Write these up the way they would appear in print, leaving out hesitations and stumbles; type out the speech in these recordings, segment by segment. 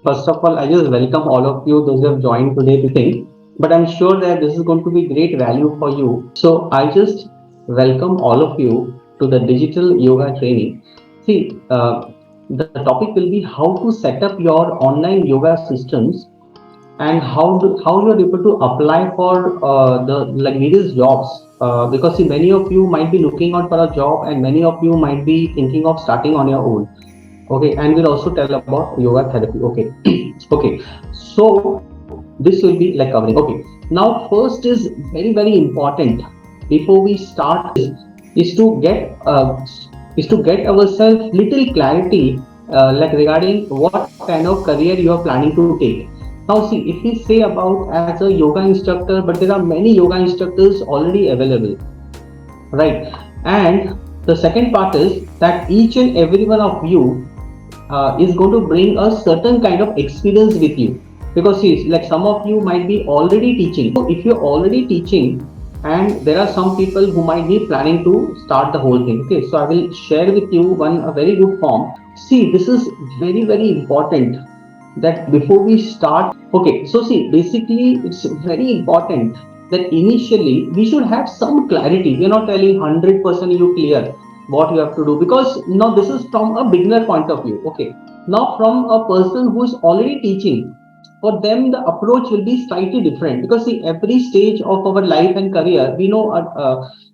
First of all, I just welcome all of you, those who have joined today to think. But I'm sure that this is going to be great value for you. So I just welcome all of you to the digital yoga training. See, the topic will be how to set up your online yoga systems and how you're able to apply for the like various jobs. Because see, many of you might be looking out for a job, and many of you might be thinking of starting on your own. Okay, and we'll also tell about yoga therapy. Okay. Okay, so this will be like covering. Okay, now first is very important before we start is to get ourselves little clarity, like regarding what kind of career you are planning to take. Now see, if we say about as a yoga instructor, but there are many yoga instructors already available, right? And the second part is that each and every one of you is going to bring a certain kind of experience with you, because see, like some of you might be already teaching. So if you're already teaching, and there are some people who might be planning to start the whole thing. Okay, so I will share with you one a very good form. See, this is very important that before we start. Okay, so see, basically it's very important that initially we should have some clarity. We are not telling 100% you clear what you have to do, because now this is from a beginner point of view. Okay, now from a person who is already teaching, for them the approach will be slightly different, because see, every stage of our life and career, we know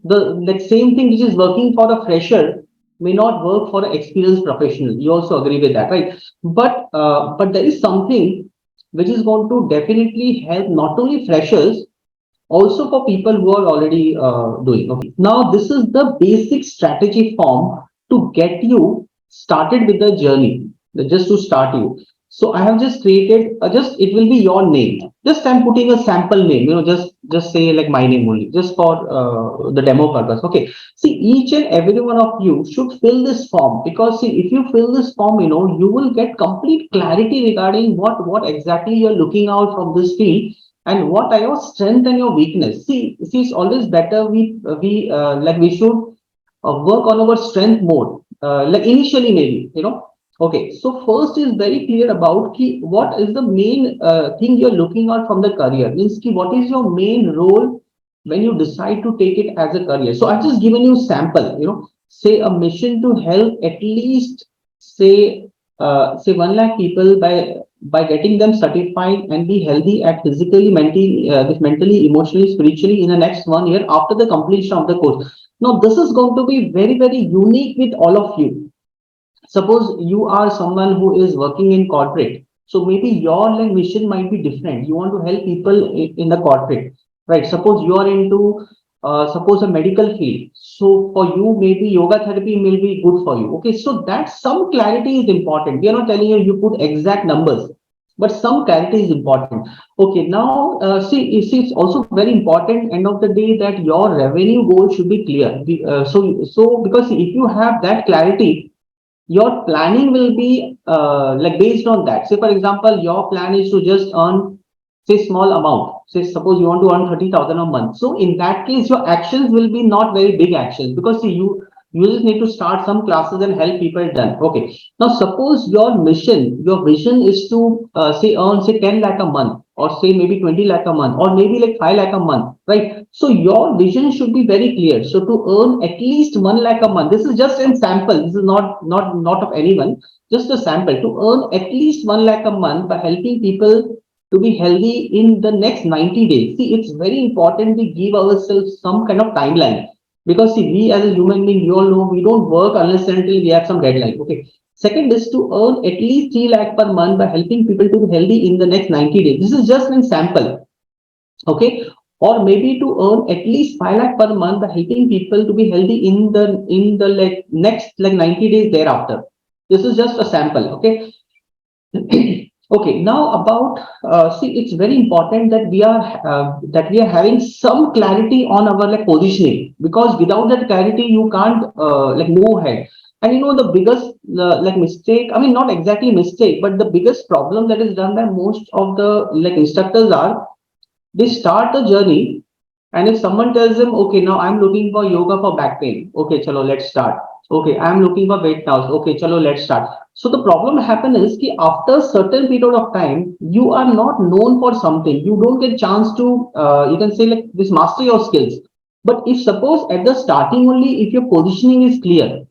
the like same thing which is working for a fresher may not work for an experienced professional. You also agree with that, right? But there is something which is going to definitely help not only freshers, also for people who are already doing. Okay, now this is the basic strategy form to get you started with the journey, just to start you. So I have just created just it will be your name. Just I'm putting a sample name, just say like my name only, just for the demo purpose. Okay, see, each and every one of you should fill this form, because see, if you fill this form, you will get complete clarity regarding what exactly you're looking out from this field, and what are your strength and your weakness. See, it's always better we should work on our strength more, like initially maybe. Okay, so first is very clear about what is the main thing you're looking at from the career. Means what is your main role when you decide to take it as a career. So I've just given you sample, say a mission to help at least say 1 lakh people by getting them certified and be healthy at physically, mentally, emotionally, spiritually in the next 1 year after the completion of the course. Now this is going to be very unique with all of you. Suppose you are someone who is working in corporate, so maybe your like mission might be different. You want to help people in the corporate, right? Suppose you are into suppose a medical field, so for you maybe yoga therapy may be good for you. Okay, so that some clarity is important. We are not telling you put exact numbers, but some clarity is important. Okay, now see, it's also very important end of the day that your revenue goal should be clear. So because if you have that clarity, your planning will be like based on that. Say for example, your plan is to just earn say small amount. Say suppose you want to earn 30,000 a month. So in that case, your actions will be not very big actions, because see, you just need to start some classes and help people done. Okay. Now suppose your vision is to say earn say 10 lakh a month, or say maybe 20 lakh a month, or maybe like 5 lakh a month, right? So your vision should be very clear. So to earn at least 1 lakh a month, this is just in sample. This is not of anyone, just a sample. To earn at least 1 lakh a month by helping people to be healthy in the next 90 days. See, it's very important we give ourselves some kind of timeline, because see, we as a human being, you all know, we don't work unless and until we have some deadline. Okay. Second is to earn at least 3 lakh per month by helping people to be healthy in the next 90 days. This is just an sample. Okay. Or maybe to earn at least 5 lakh per month by helping people to be healthy in the like next like 90 days thereafter. This is just a sample. Okay. Okay, now about see, it's very important that we are having some clarity on our like positioning, because without that clarity you can't like move ahead. And the biggest like mistake, I mean not exactly mistake, but the biggest problem that is done by most of the like instructors are, they start the journey And if someone tells him, okay, now I'm looking for yoga for back pain. Okay, chalo, let's start. Okay, I'm looking for weight loss. Okay, chalo, let's start. So the problem happen is that after a certain period of time, you are not known for something. You don't get chance to, you can say like this master your skills. But if suppose at the starting only, if your positioning is clear,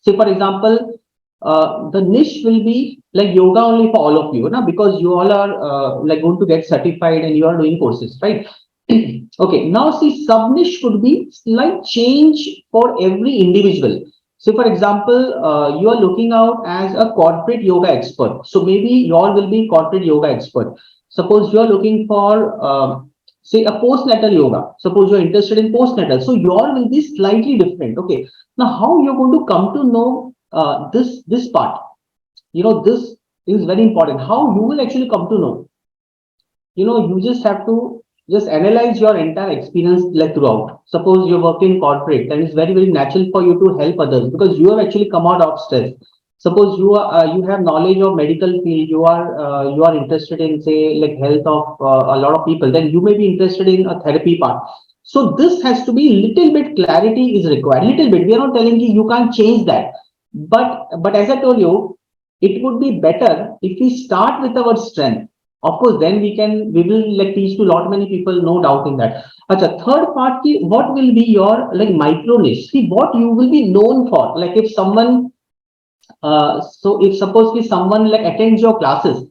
say for example, the niche will be like yoga only for all of you, na? Because you all are like going to get certified and you are doing courses, right? Okay, now see, sub niche could be slight change for every individual. So, for example, you are looking out as a corporate yoga expert. So maybe you all will be corporate yoga expert. Suppose you are looking for, say, a postnatal yoga. Suppose you are interested in postnatal. So your will be slightly different. Okay. Now, how you're going to come to know this part? You know, this is very important. How you will actually come to know? You know, you just have to just analyze your entire experience like throughout. Suppose you work in corporate, then it's very natural for you to help others because you have actually come out of stress. Suppose you have knowledge of medical field, you are interested in say like health of a lot of people, then you may be interested in a therapy part. So this has to be little bit clarity is required, little bit. We are not telling you can't change that, but as I told you, it would be better if we start with our strength. Of course, then we will like teach to lot many people, no doubt in that. Acha, third part ki, what will be your like micro niche? See what you will be known for. Like if someone, so if suppose ki someone like attends your classes,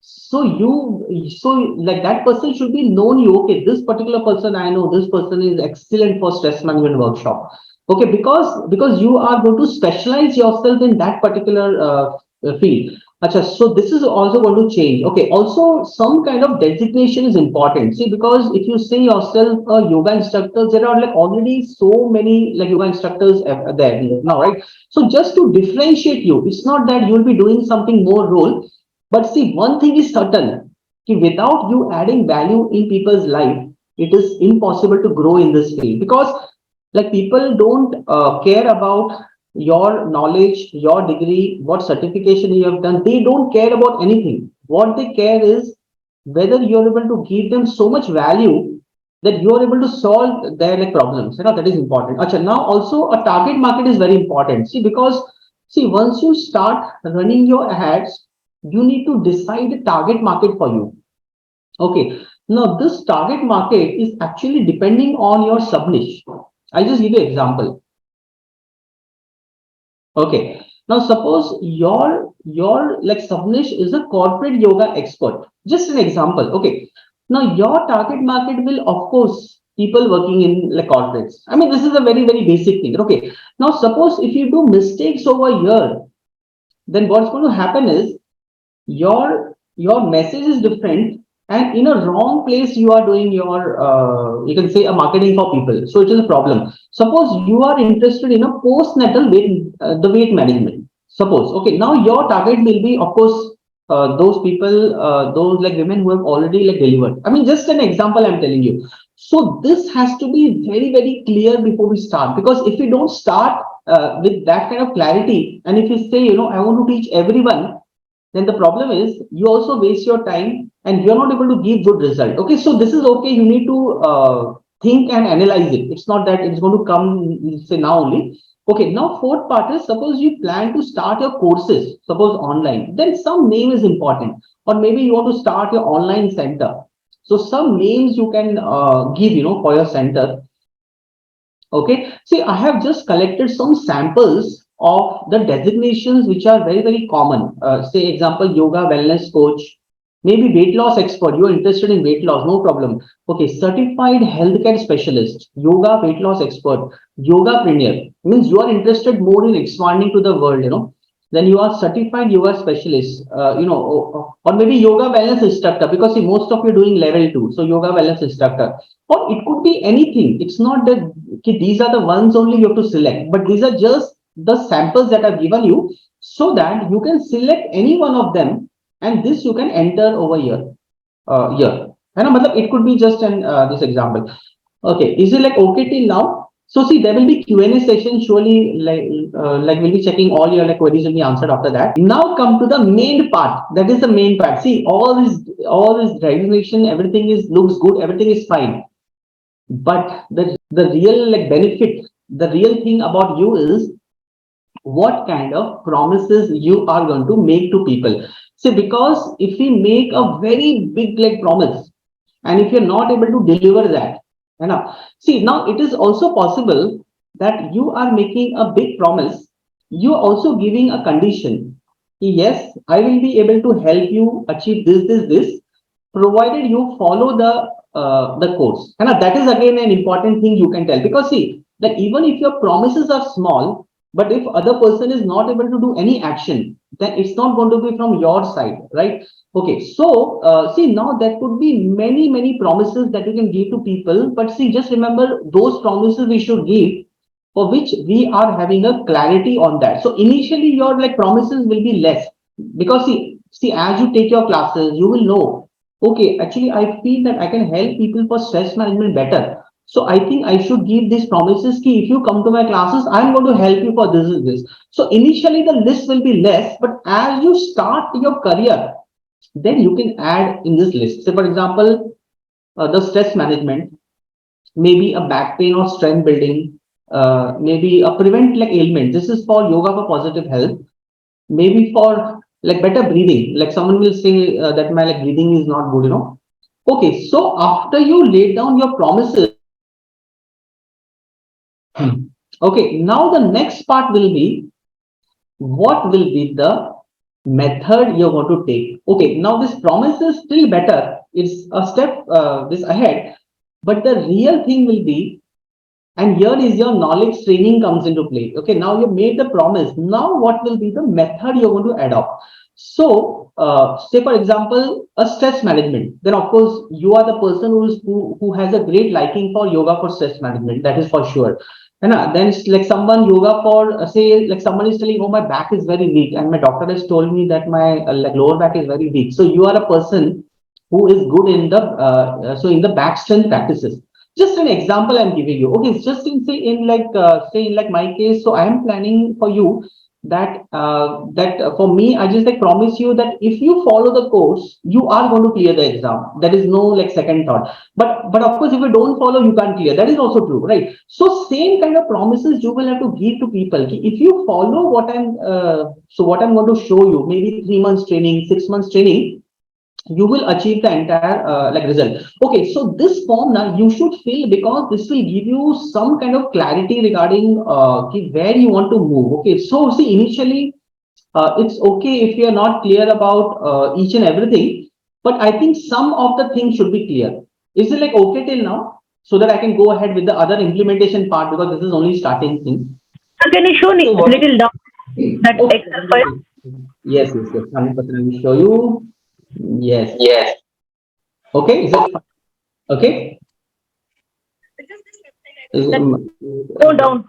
so like that person should be known you. Okay, this particular person I know, this person is excellent for stress management workshop. Okay, because you are going to specialize yourself in that particular field. Achha, so this is also going to change. Okay, also some kind of designation is important. See, because if you say yourself a yoga instructor, there are like already so many like yoga instructors there now, right? So just to differentiate you, it's not that you will be doing something more role, but see, one thing is certain, कि without you adding value in people's life, it is impossible to grow in this field because like people don't care about your knowledge, your degree, what certification you have done. They don't care about anything. What they care is whether you're able to give them so much value that you are able to solve their like problems. You know, that is important. Achha, now also a target market is very important. See, because see, once you start running your ads, you need to decide the target market for you. Okay. Now this target market is actually depending on your sub niche. I'll just give you an example. Okay. Now suppose your like sub niche is a corporate yoga expert. Just an example. Okay. Now your target market will of course people working in like corporates. I mean this is a very basic thing. Okay. Now suppose if you do mistakes over here, then what's going to happen is your message is different and in a wrong place you are doing your you can say a marketing for people, so it is a problem. Suppose you are interested in a postnatal weight the weight management, suppose. Okay, now your target will be of course those people, those like women who have already like delivered. I mean just an example I'm telling you. So this has to be very clear before we start, because if we don't start with that kind of clarity, and if you say, you know, I want to teach everyone, then the problem is you also waste your time and you're not able to give good result. Okay, so this is okay. You need to think and analyze it. It's not that it's going to come say now only. Okay, now fourth part is suppose you plan to start your courses, suppose online, then some name is important, or maybe you want to start your online center. So some names you can give, you know, for your center. Okay, see, I have just collected some samples of the designations which are very common. Say, example, yoga wellness coach, maybe weight loss expert. You are interested in weight loss, no problem. Okay, certified healthcare specialist, yoga weight loss expert, yoga premier means you are interested more in expanding to the world, you know. Then you are certified yoga specialist, you know, or maybe yoga wellness instructor, because see, most of you are doing level 2, so yoga wellness instructor, or it could be anything. It's not that okay, these are the ones only you have to select, but these are just the samples that are given you so that you can select any one of them, and this you can enter over here. Here, it could be just an this example. Okay, is it like okay till now? So see, there will be Q&A session. Surely, like we'll be checking all your like queries will be answered after that. Now come to the main part. That is the main part. See, all this designation, everything is looks good, everything is fine. But the real like benefit, the real thing about you is what kind of promises you are going to make to people. See, because if we make a very big like promise, and if you're not able to deliver that, you know, see now it is also possible that you are making a big promise, you're also giving a condition. Yes, I will be able to help you achieve this, provided you follow the course. And that is again an important thing you can tell, because see that even if your promises are small, but if other person is not able to do any action, then it's not going to be from your side, right? Okay, so see now there could be many promises that you can give to people, but see just remember those promises we should give for which we are having a clarity on that. So initially your like promises will be less, because see as you take your classes, you will know, okay, actually I feel that I can help people for stress management better. So I think I should give these promises ki if you come to my classes, I'm going to help you for this and this. So initially the list will be less, but as you start your career, then you can add in this list. So for example, the stress management, maybe a back pain or strength building, maybe a prevent like ailment. This is for yoga for positive health. Maybe for like better breathing. Like someone will say that my like breathing is not good, you know. Okay, so after you lay down your promises, okay, now the next part will be what will be the method you're going to take. Okay, now this promise is still better. It's a step this ahead, but the real thing will be, and here is your knowledge training comes into play. Okay, now you made the promise. Now what will be the method you're going to adopt? So, say for example, a stress management. Then of course you are the person who has a great liking for yoga for stress management. That is for sure. And then like someone yoga for say like someone is telling, oh my back is very weak, and my doctor has told me that my like lower back is very weak. So you are a person who is good in the so in the back strength practices. Just an example I'm giving you. Okay, it's just in say in like my case. So I am planning for you that for me, I just like promise you that if you follow the course, you are going to clear the exam. There is no like second thought. But of course, if you don't follow, you can't clear. That is also true, right? So same kind of promises you will have to give to people. If you follow what what I'm going to show you, maybe 3 months training, 6 months training, you will achieve the entire like result. Okay, so this form now you should fill, because this will give you some kind of clarity regarding where you want to move. Okay, so see initially it's okay if you are not clear about each and everything, but I think some of the things should be clear. Is it like okay till now, so that I can go ahead with the other implementation part, because this is only starting thing. Sir, can you show me So a what? little down that Okay, Excel file? yes, 100% I will show you. Yes. Yes. Okay, is it fine? Okay. Go down.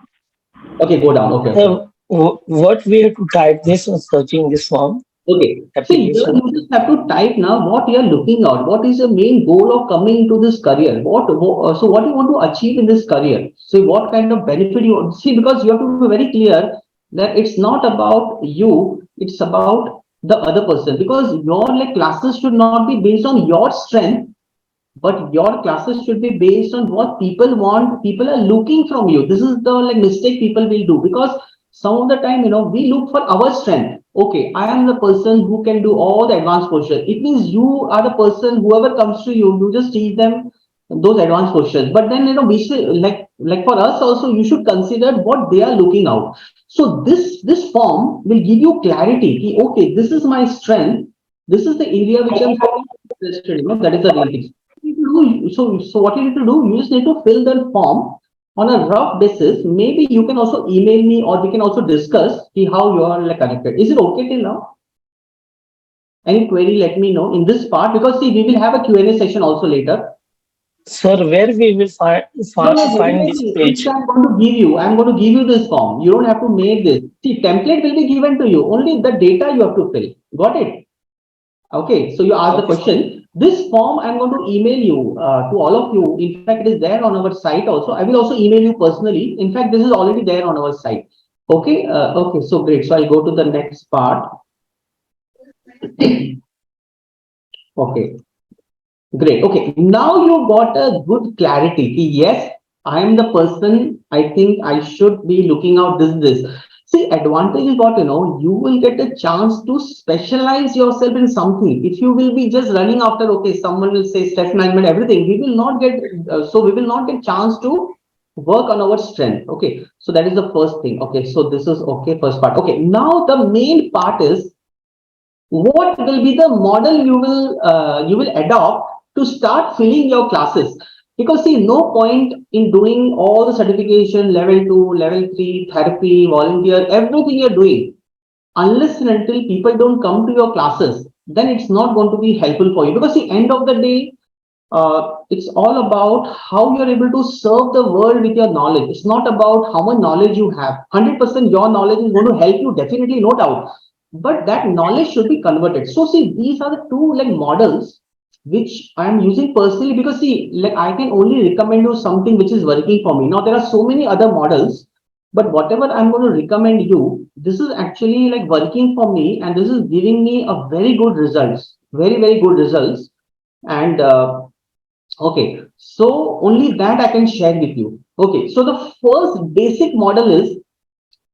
Okay, go down. Okay. What we have to type this on searching this form Okay. So here application. you just have to type now what you are looking at. What is the main goal of coming into this career? So what you want to achieve in this career? So what kind of benefit you want? See, because you have to be very clear that it's not about you, it's about the other person. Because your like classes should not be based on your strength, but your classes should be based on what people want, people are looking from you. This is the like mistake people will do, because some of the time, we look for our strength. Okay, I am the person who can do all the advanced postures. It means you are the person, whoever comes to you, you just teach them those advanced postures. But then, we should like for us also, you should consider what they are looking out. So this form will give you clarity. Okay, this is my strength, this is the area which I'm interested in. That is the real thing. So what you need to do, you just need to fill the form on a rough basis. Maybe you can also email me, or we can also discuss see how you are like connected. Is it okay till now? Any query, let me know in this part, because see, we will have a Q&A session also later. Sir, where we will find No, no, find this definitely. page? I'm going to give you this form. You don't have to make this. See, template will be given to you. Only the data you have to fill. Got it? Okay, so you asked the Okay, sir. question. This form I'm going to email you to all of you. In fact, it is there on our site also. I will also email you personally. In fact, this is already there on our site. Okay, okay, so great. So I'll go to the next part. Okay, Great. Okay. Now you got a good clarity. Yes, I am the person. I think I should be looking out this. See, advantage is what you will get a chance to specialize yourself in something. If you will be just running after, okay, someone will say stress management, everything, we will not get, we will not get chance to work on our strength. Okay. So that is the first thing. Okay. So this is okay. First part. Okay. Now the main part is what will be the model you will adopt to start filling your classes, because see, no point in doing all the certification level 2, level 3, therapy, volunteer, everything you're doing, unless and until people don't come to your classes, then it's not going to be helpful for you. Because the end of the day, it's all about how you're able to serve the world with your knowledge. It's not about how much knowledge you have. 100% your knowledge is going to help you, definitely, no doubt. But that knowledge should be converted. So, see, these are the two like models which I am using personally, because see, like I can only recommend you something which is working for me. Now, there are so many other models, but whatever I'm going to recommend you, this is actually like working for me, and this is giving me a very good results, very, very good results. And okay, so only that I can share with you. Okay, so the first basic model is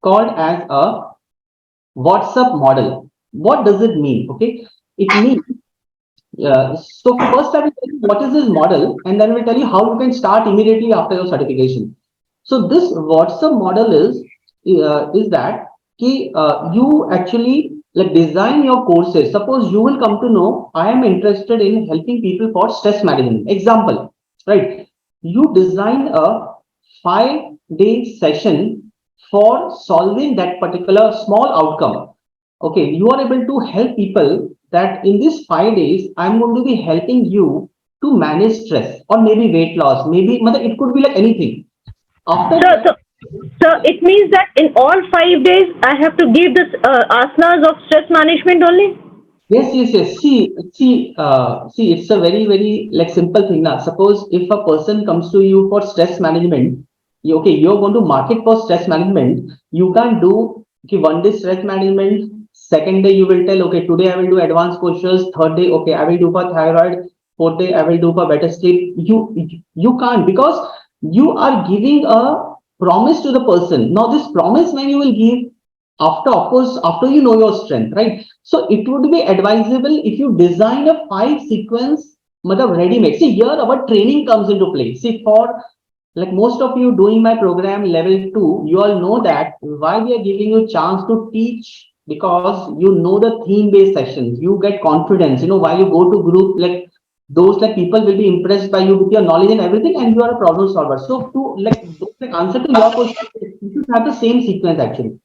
called as a WhatsApp model. What does it mean? Okay, it means so first I will tell you what is this model, and then we'll tell you how you can start immediately after your certification. So this WhatsApp model is that you actually like design your courses. Suppose you will come to know I am interested in helping people for stress management. Example, right? You design a 5-day session for solving that particular small outcome. Okay, you are able to help people that in these 5 days, I'm going to be helping you to manage stress or maybe weight loss, maybe it could be like anything. After So, that, so, so it means that in all 5 days, I have to give this asanas of stress management only. yes, yes, yes. See, it's a very, very like simple thing now. Suppose if a person comes to you for stress management, okay, you're going to market for stress management. You can do okay, 1 day stress management. Second day, you will tell, okay, today I will do advanced postures. Third day, okay, I will do for thyroid. Fourth day, I will do for better sleep. You can't, because you are giving a promise to the person. Now, this promise when you will give after, of course, after you know your strength, right? So it would be advisable if you design a 5 sequence, ready made. See, here our training comes into play. See, for like most of you doing my program level 2, you all know that why we are giving you chance to teach, because you know the theme based sessions. You get confidence, while you go to group, like those like people will be impressed by you with your knowledge and everything, and you are a problem solver. So to like answer to your question, you should have the same sequence actually.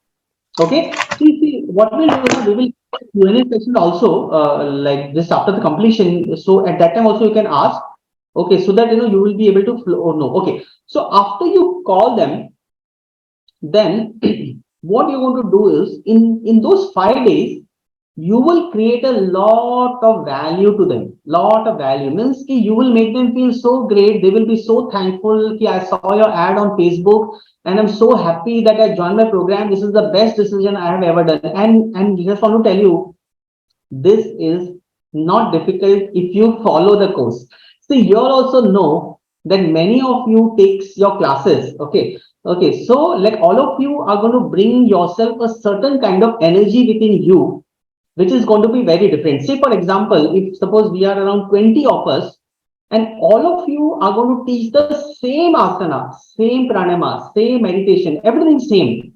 Okay. See, what we'll do now, we will Q&A session also, like this after the completion. So at that time also you can ask. Okay, so that you will be able to flow or no. Okay. So after you call them, then what you're going to do is in those 5 days, you will create a lot of value to them. Lot of value means ki you will make them feel so great. They will be so thankful ki I saw your ad on Facebook and I'm so happy that I joined my program. This is the best decision I have ever done. And just want to tell you, this is not difficult if you follow the course. So you also know that many of you takes your classes. Okay. Okay. So like all of you are going to bring yourself a certain kind of energy within you, which is going to be very different. Say, for example, if suppose we are around 20 of us, and all of you are going to teach the same asana, same pranayama, same meditation, everything same.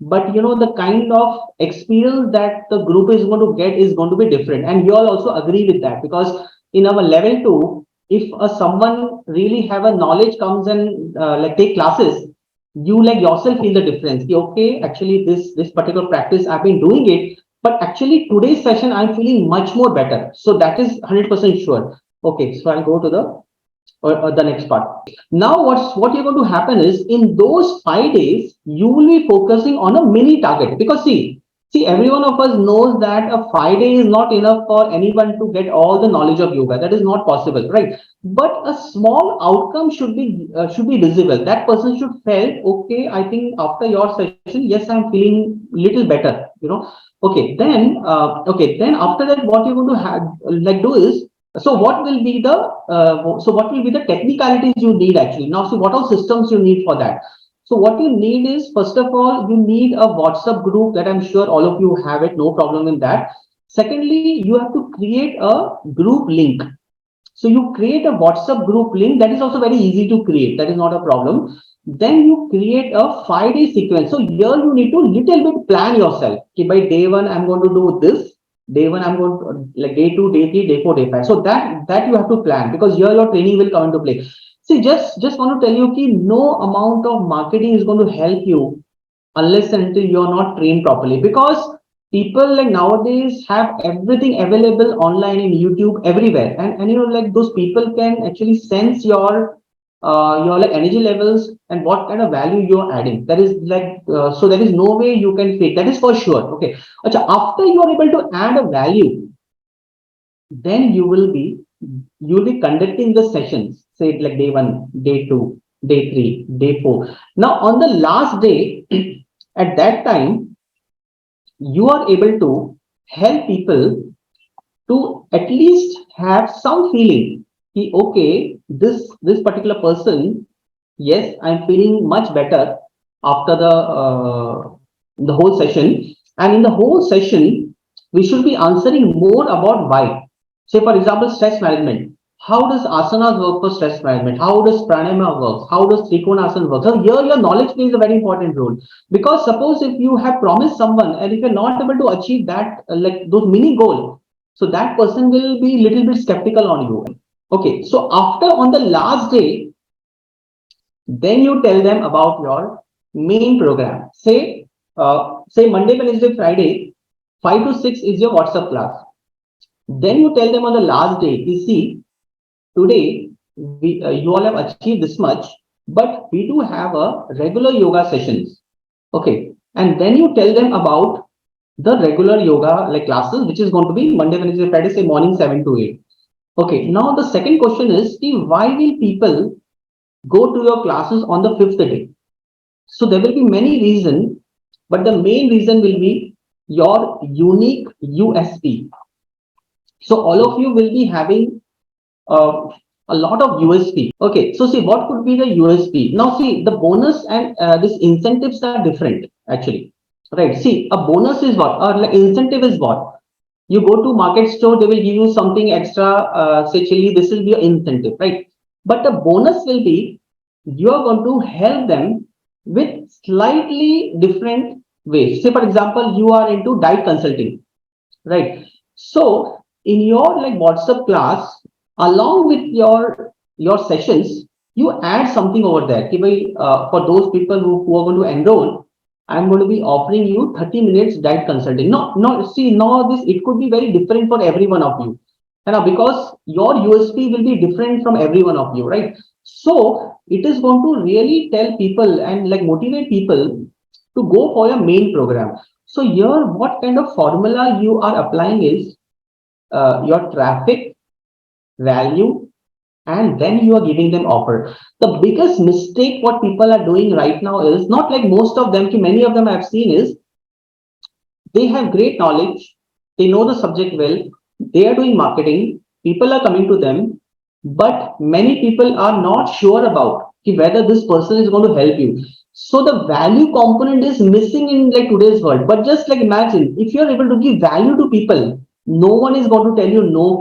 But the kind of experience that the group is going to get is going to be different. And you all also agree with that, because in our level 2, if someone really have a knowledge comes and like take classes, you like yourself feel the difference. Okay, actually this particular practice I've been doing it, but actually today's session I'm feeling much more better. So that is 100% sure. Okay, so I'll go to or the next part. Now, what you're going to happen is in those 5 days, you will be focusing on a mini target, because see, every one of us knows that a 5 day is not enough for anyone to get all the knowledge of yoga. That is not possible, right? But a small outcome should be visible. That person should feel okay. I think after your session, yes, I'm feeling little better. Okay, then after that, what you're going to have like do is So what will be the technicalities you need actually? Now, see what are systems you need for that. So what you need is, first of all, you need a WhatsApp group that I'm sure all of you have it, no problem in that. Secondly, you have to create a group link. So you create a WhatsApp group link, that is also very easy to create. That is not a problem. Then you create a 5-day sequence. So here you need to little bit plan yourself. Okay, by day one, I'm going to do this. Day one, I'm going to like day two, day three, day four, day five. So that you have to plan, because here your training will come into play. See, just want to tell you that no amount of marketing is going to help you unless and until you're not trained properly, because people like nowadays have everything available online in YouTube everywhere, and you know, like those people can actually sense your like energy levels and what kind of value you're adding. That is like so there is no way you can fake, that is for sure. Okay, Acha, after you are able to add a value, then you will be conducting the sessions, say like day one, day two, day three, day four. Now on the last day, at that time, you are able to help people to at least have some feeling. Okay, this particular person, yes, I'm feeling much better after the whole session. And in the whole session, we should be answering more about why. Say, for example, stress management. How does asanas work for stress management? How does pranayama work? How does trikonasana work? So here your knowledge plays a very important role. Because suppose if you have promised someone and if you're not able to achieve that, like those mini goals, so that person will be little bit skeptical on you. Okay, so after on the last day, then you tell them about your main program. Say Monday, Wednesday, Friday, 5 to 6 is your WhatsApp class. Then you tell them on the last day, you see, today you all have achieved this much, but we do have a regular yoga sessions. Okay, and then you tell them about the regular yoga like classes, which is going to be Monday, Wednesday, Friday, say morning 7 to 8. Okay, now the second question is, why will people go to your classes on the fifth day? So there will be many reasons, but the main reason will be your unique USP. So all of you will be having uh, a lot of USP. Okay, so see what could be the USP. Now see the bonus and this incentives are different actually. Right. See, a bonus is what, or like incentive is what. You go to market store, they will give you something extra, say chili. This will be your incentive, right? But the bonus will be you are going to help them with slightly different ways. Say for example, you are into diet consulting, right? So in your like WhatsApp class, along with your sessions, you add something over there. For those people who are going to enroll, I'm going to be offering you 30 minutes diet consulting. No, see, now this it could be very different for every one of you. And now because your USP will be different from every one of you, right? So it is going to really tell people and like motivate people to go for your main program. So here, what kind of formula you are applying is your traffic, value, and then you are giving them offer. The biggest mistake what people are doing right now is not like most of them, many of them I've seen is they have great knowledge, they know the subject well, they are doing marketing, people are coming to them, but many people are not sure about whether this person is going to help you. So the value component is missing in like today's world. But just like imagine if you're able to give value to people, no one is going to tell you no,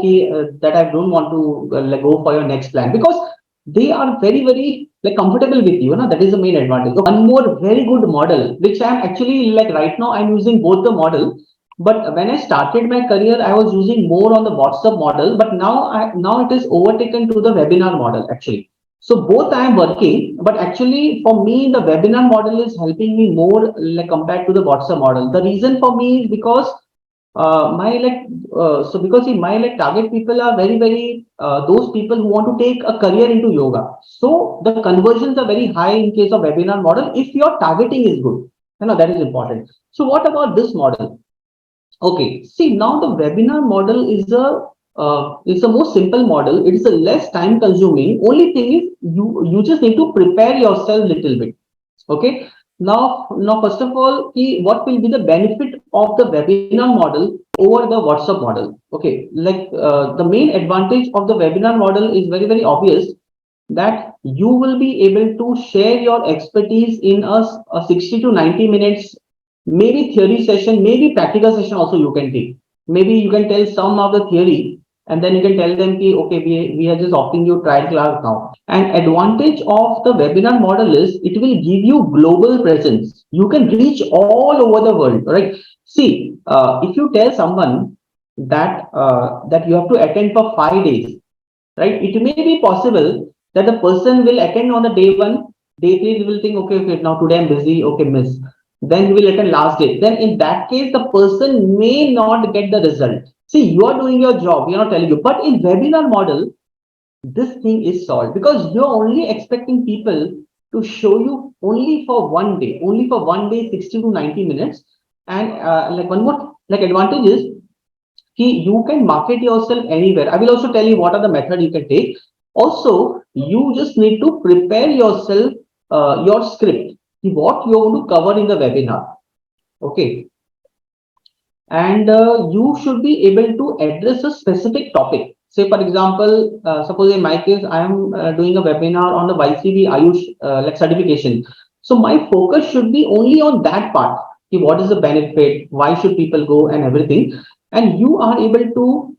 that I don't want to like go for your next plan, because they are very like comfortable with you. That is the main advantage. One more very good model, which I'm actually like right now I'm using both the model. But when I started my career, I was using more on the WhatsApp model. But now it is overtaken to the webinar model actually. So both I am working, but actually for me the webinar model is helping me more like compared to the WhatsApp model. The reason for me is because my like because see, my like target people are very those people who want to take a career into yoga. So the conversions are very high in case of webinar model if your targeting is good. That is important. So what about this model? Okay, see now the webinar model is a more simple model. It is a less time consuming. Only thing is you just need to prepare yourself little bit. Okay, Now, first of all, what will be the benefit of the webinar model over the WhatsApp model? Okay, like the main advantage of the webinar model is very, very obvious, that you will be able to share your expertise in a 60 to 90 minutes, maybe theory session, maybe practical session also you can take. Maybe you can tell some of the theory, and then you can tell them, ki, okay, we are just offering you trial class now. And advantage of the webinar model is it will give you global presence. You can reach all over the world, right? See, if you tell someone that you have to attend for 5 days, right? It may be possible that the person will attend on the day one, day three, he will think, okay, okay, now today I'm busy, okay, miss. Then he will attend last day. Then in that case, the person may not get the result. See, you are doing your job, we are not telling you. But in webinar model, this thing is solved because you're only expecting people to show you only for one day, 60 to 90 minutes. And like one more like advantage is you can market yourself anywhere. I will also tell you what are the method you can take. Also, you just need to prepare yourself, your script, what you want to cover in the webinar. Okay, and you should be able to address a specific topic. Say, for example, suppose in my case, I am doing a webinar on the YCB AYUSH like certification. So my focus should be only on that part. What is the benefit? Why should people go and everything? And you are able to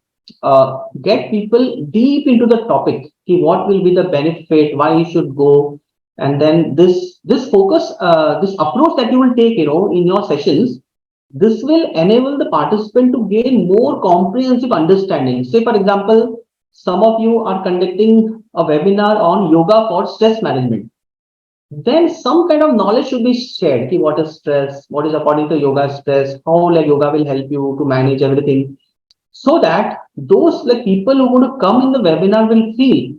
get people deep into the topic. What will be the benefit? Why you should go? And then this focus, this approach that you will take, in your sessions, this will enable the participant to gain more comprehensive understanding. Say, for example, some of you are conducting a webinar on yoga for stress management. Then some kind of knowledge should be shared. What is stress? What is according to yoga stress? How like yoga will help you to manage everything, so that those like people who want to come in the webinar will feel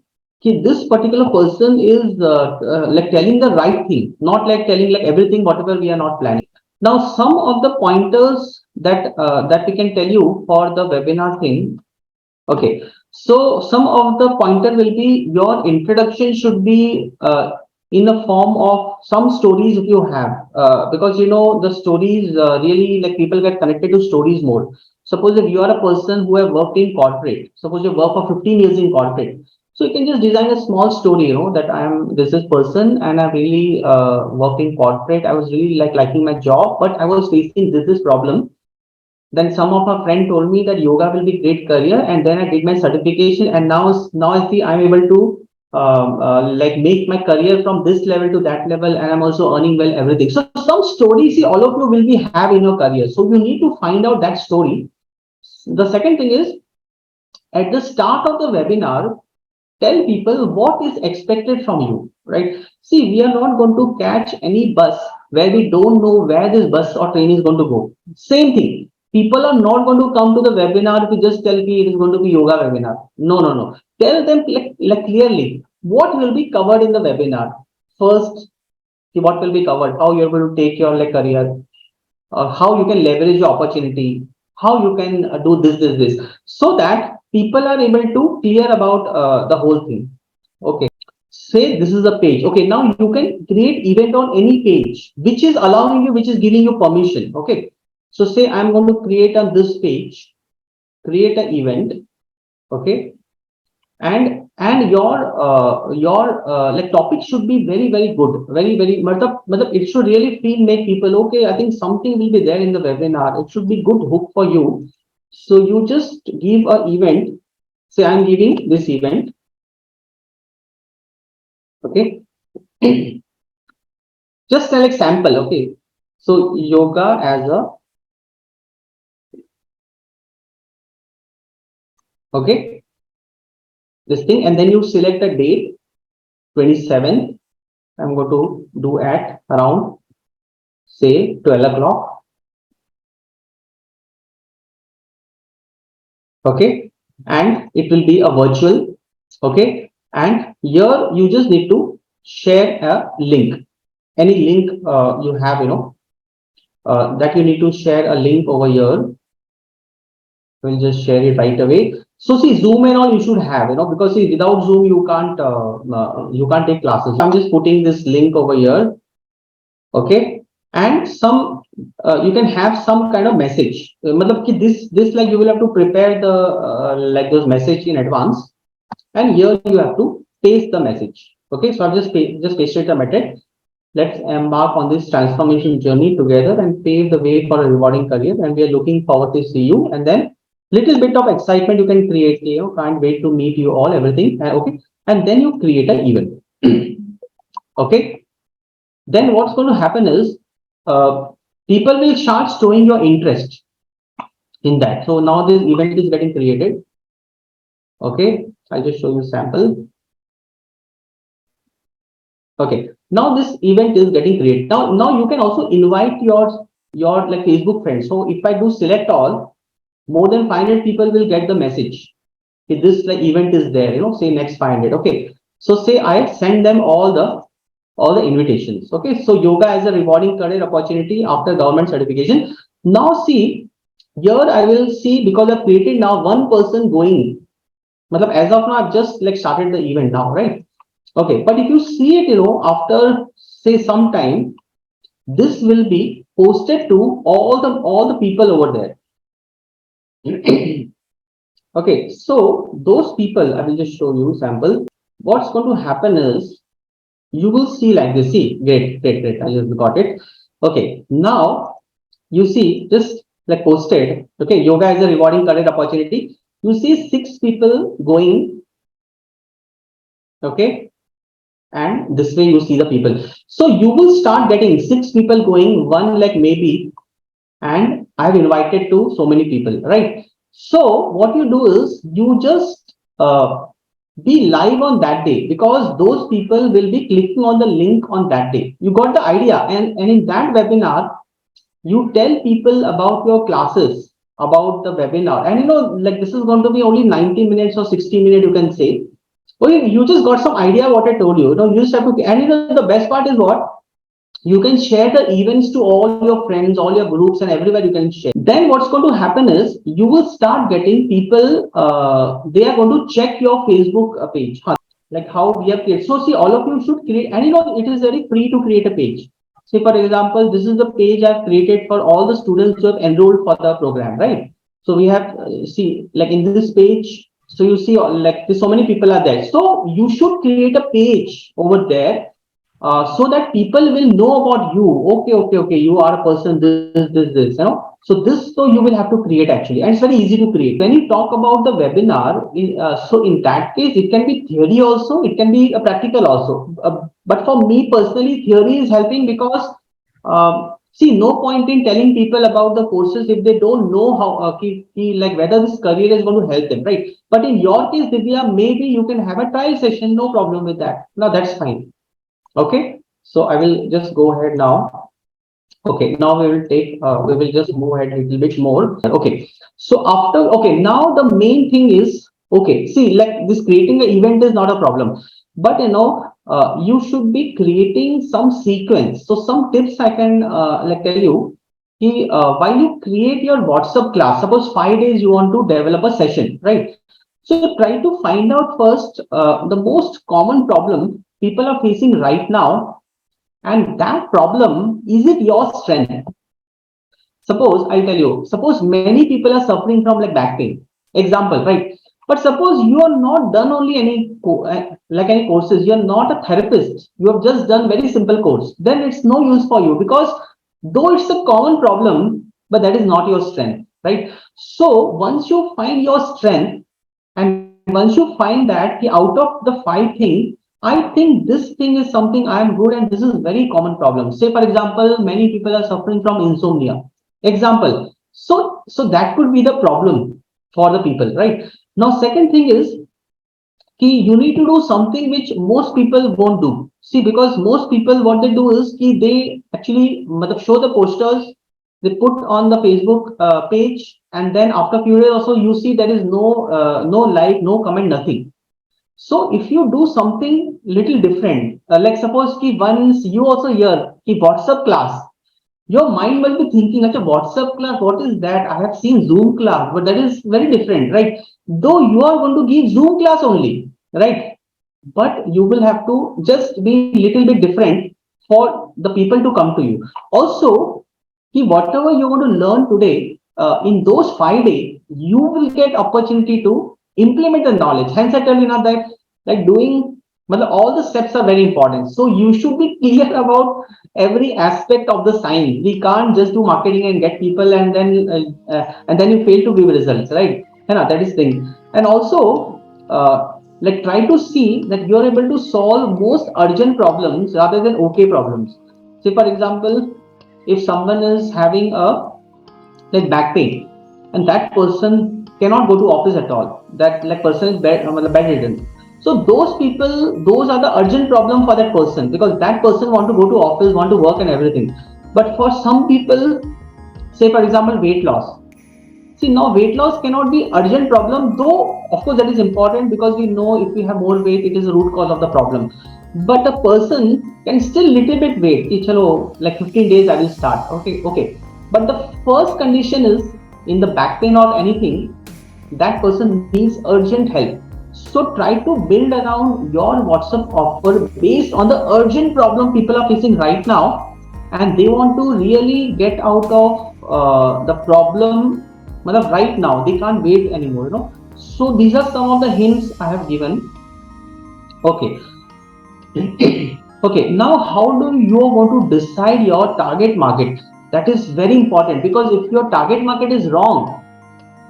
this particular person is like telling the right thing, not like telling like everything whatever we are not planning. Now, some of the pointers that we can tell you for the webinar thing. Okay, so some of the pointer will be your introduction should be in the form of some stories if you have, because the stories really like people get connected to stories more. Suppose if you are a person who have worked in corporate, suppose you work for 15 years in corporate, so you can just design a small story, that I am this person and I really worked in corporate. I was really like liking my job, but I was facing this problem. Then some of my friend told me that yoga will be great career, and then I did my certification, and now I see I'm able to like make my career from this level to that level, and I'm also earning well everything. So some stories, see, all of you will be have in your career, so you need to find out that story. The second thing is, at the start of the webinar, tell people what is expected from you, right? See, we are not going to catch any bus where we don't know where this bus or train is going to go. Same thing. People are not going to come to the webinar to just tell me it is going to be yoga webinar. No, no, no. Tell them like clearly what will be covered in the webinar. First, what will be covered, how you're going to take your like career, how you can leverage your opportunity, how you can do this, so that people are able to clear about the whole thing. Okay. Say this is a page. Okay, now you can create event on any page, which is allowing you, which is giving you permission. Okay. So say I'm going to create on this page, create an event. Okay, and your like topic should be very very good, very matlab, it should really feel make people, okay, I think something will be there in the webinar, it should be good hook for you. So you just give a event. Say I'm giving this event. Okay. Just select sample. Okay, so yoga as a, okay, this thing, and then you select a date, 27th. I'm going to do at around say 12 o'clock. Okay, and it will be a virtual. Okay, and here you just need to share a link, any link you have, that you need to share a link over here. We'll just share it right away. So see, Zoom and all you should have, because see, without Zoom you can't take classes. I'm just putting this link over here. Okay, and some you can have some kind of message. Matlab ki this like you will have to prepare the like those message in advance, and here you have to paste the message. Okay, so I've just pasted the method. Let's embark on this transformation journey together and pave the way for a rewarding career, and we are looking forward to see you. And then little bit of excitement you can create, can't wait to meet you all, everything. Okay, and then you create an event. Okay, then what's going to happen is uh, people will start showing your interest in that. So now this event is getting created. Okay, I'll just show you sample. Okay, now this event is getting created. Now you can also invite your like Facebook friends. So if I do select all, more than 500 people will get the message. Okay, this like event is there. Say next 500. Okay, so say I send them all the invitations. Okay, so yoga as a rewarding career opportunity after government certification. Now see, here I will see, because I've created now one person going. Matlab, as of now, I've just like started the event now, right? Okay, but if you see it, after say some time, this will be posted to all the people over there. Okay, so those people, I will just show you sample. What's going to happen is you will see like this. See, great. I just got it. Okay, now you see just like posted. Okay, yoga is a rewarding career opportunity. You see 6 people going. Okay, and this way you see the people. So you will start getting 6 people going, one like maybe, and I've invited to so many people, right? So what you do is you just be live on that day, because those people will be clicking on the link on that day. You got the idea, and in that webinar you tell people about your classes, about the webinar, and like this is going to be only 90 minutes or 60 minutes, you can say. Okay, you just got some idea what I told you. You just have to, and the best part is what? You can share the events to all your friends, all your groups, and everywhere you can share. Then what's going to happen is you will start getting people, they are going to check your Facebook page, like how we have created. So see, all of you should create, and it is very free to create a page. Say for example, this is the page I've created for all the students who have enrolled for the program, right? So we have, see, like in this page, so you see like so many people are there. So you should create a page over there, so that people will know about you. Okay, you are a person, this. So this, so you will have to create actually, and it's very easy to create. When you talk about the webinar, so in that case, it can be theory also, it can be a practical also. But for me personally, theory is helping because, see, no point in telling people about the courses if they don't know how, like whether this career is going to help them, right? But in your case, Divya, maybe you can have a trial session, no problem with that. Now that's fine. Okay, so I will just go ahead now. Okay, now we will just move ahead a little bit more. Okay, so after, okay, now the main thing is, okay, see, like this creating an event is not a problem, but you should be creating some sequence. So some tips I can like tell you. While you create your WhatsApp class, suppose 5 days you want to develop a session, right? So try to find out first the most common problem people are facing right now, and that problem, is it your strength? Suppose I tell you, suppose many people are suffering from like back pain. Example, right? But suppose you are not done only like any courses, you are not a therapist, you have just done very simple course, then it's no use for you, because though it's a common problem, but that is not your strength, right? So once you find your strength, and once you find that out of the 5 things, I think this thing is something I am good, and this is very common problem. Say for example, many people are suffering from insomnia. Example. So that could be the problem for the people, right? Now, second thing is you need to do something which most people won't do. See, because most people what they do is they actually show the posters, they put on the Facebook page, and then after a few days also you see there is no like, no comment, nothing. So if you do something little different, like suppose once you also hear WhatsApp class, your mind will be thinking, "Acha, WhatsApp class, what is that? I have seen Zoom class, but that is very different, right?" Though you are going to give Zoom class only, right? But you will have to just be little bit different. for the people to come to you. Also, whatever you want to learn today, in those 5 days, you will get opportunity to implement the knowledge. Hence, I tell you now that like doing, well, all the steps are very important. So you should be clear about every aspect of the science. We can't just do marketing and get people and then you fail to give results, right? That is thing. And also, like try to see that you're able to solve most urgent problems rather than okay problems. Say, for example, if someone is having a like back pain and that person cannot go to office at all, that like person is bedridden, so those people, those are the urgent problem for that person, because that person want to go to office, want to work and everything. But for some people, say for example weight loss, see, now weight loss cannot be urgent problem, though of course that is important, because we know if we have more weight, it is the root cause of the problem. But a person can still little bit wait. Ki, chalo, like 15 days I will start. Okay, okay. But the first condition is in the back pain or anything, that person needs urgent help. So try to build around your WhatsApp offer based on the urgent problem people are facing right now, and they want to really get out of the problem right now. They can't wait anymore. So these are some of the hints I have given. Okay. Okay, now how do you want to decide your target market? That is very important, because if your target market is wrong,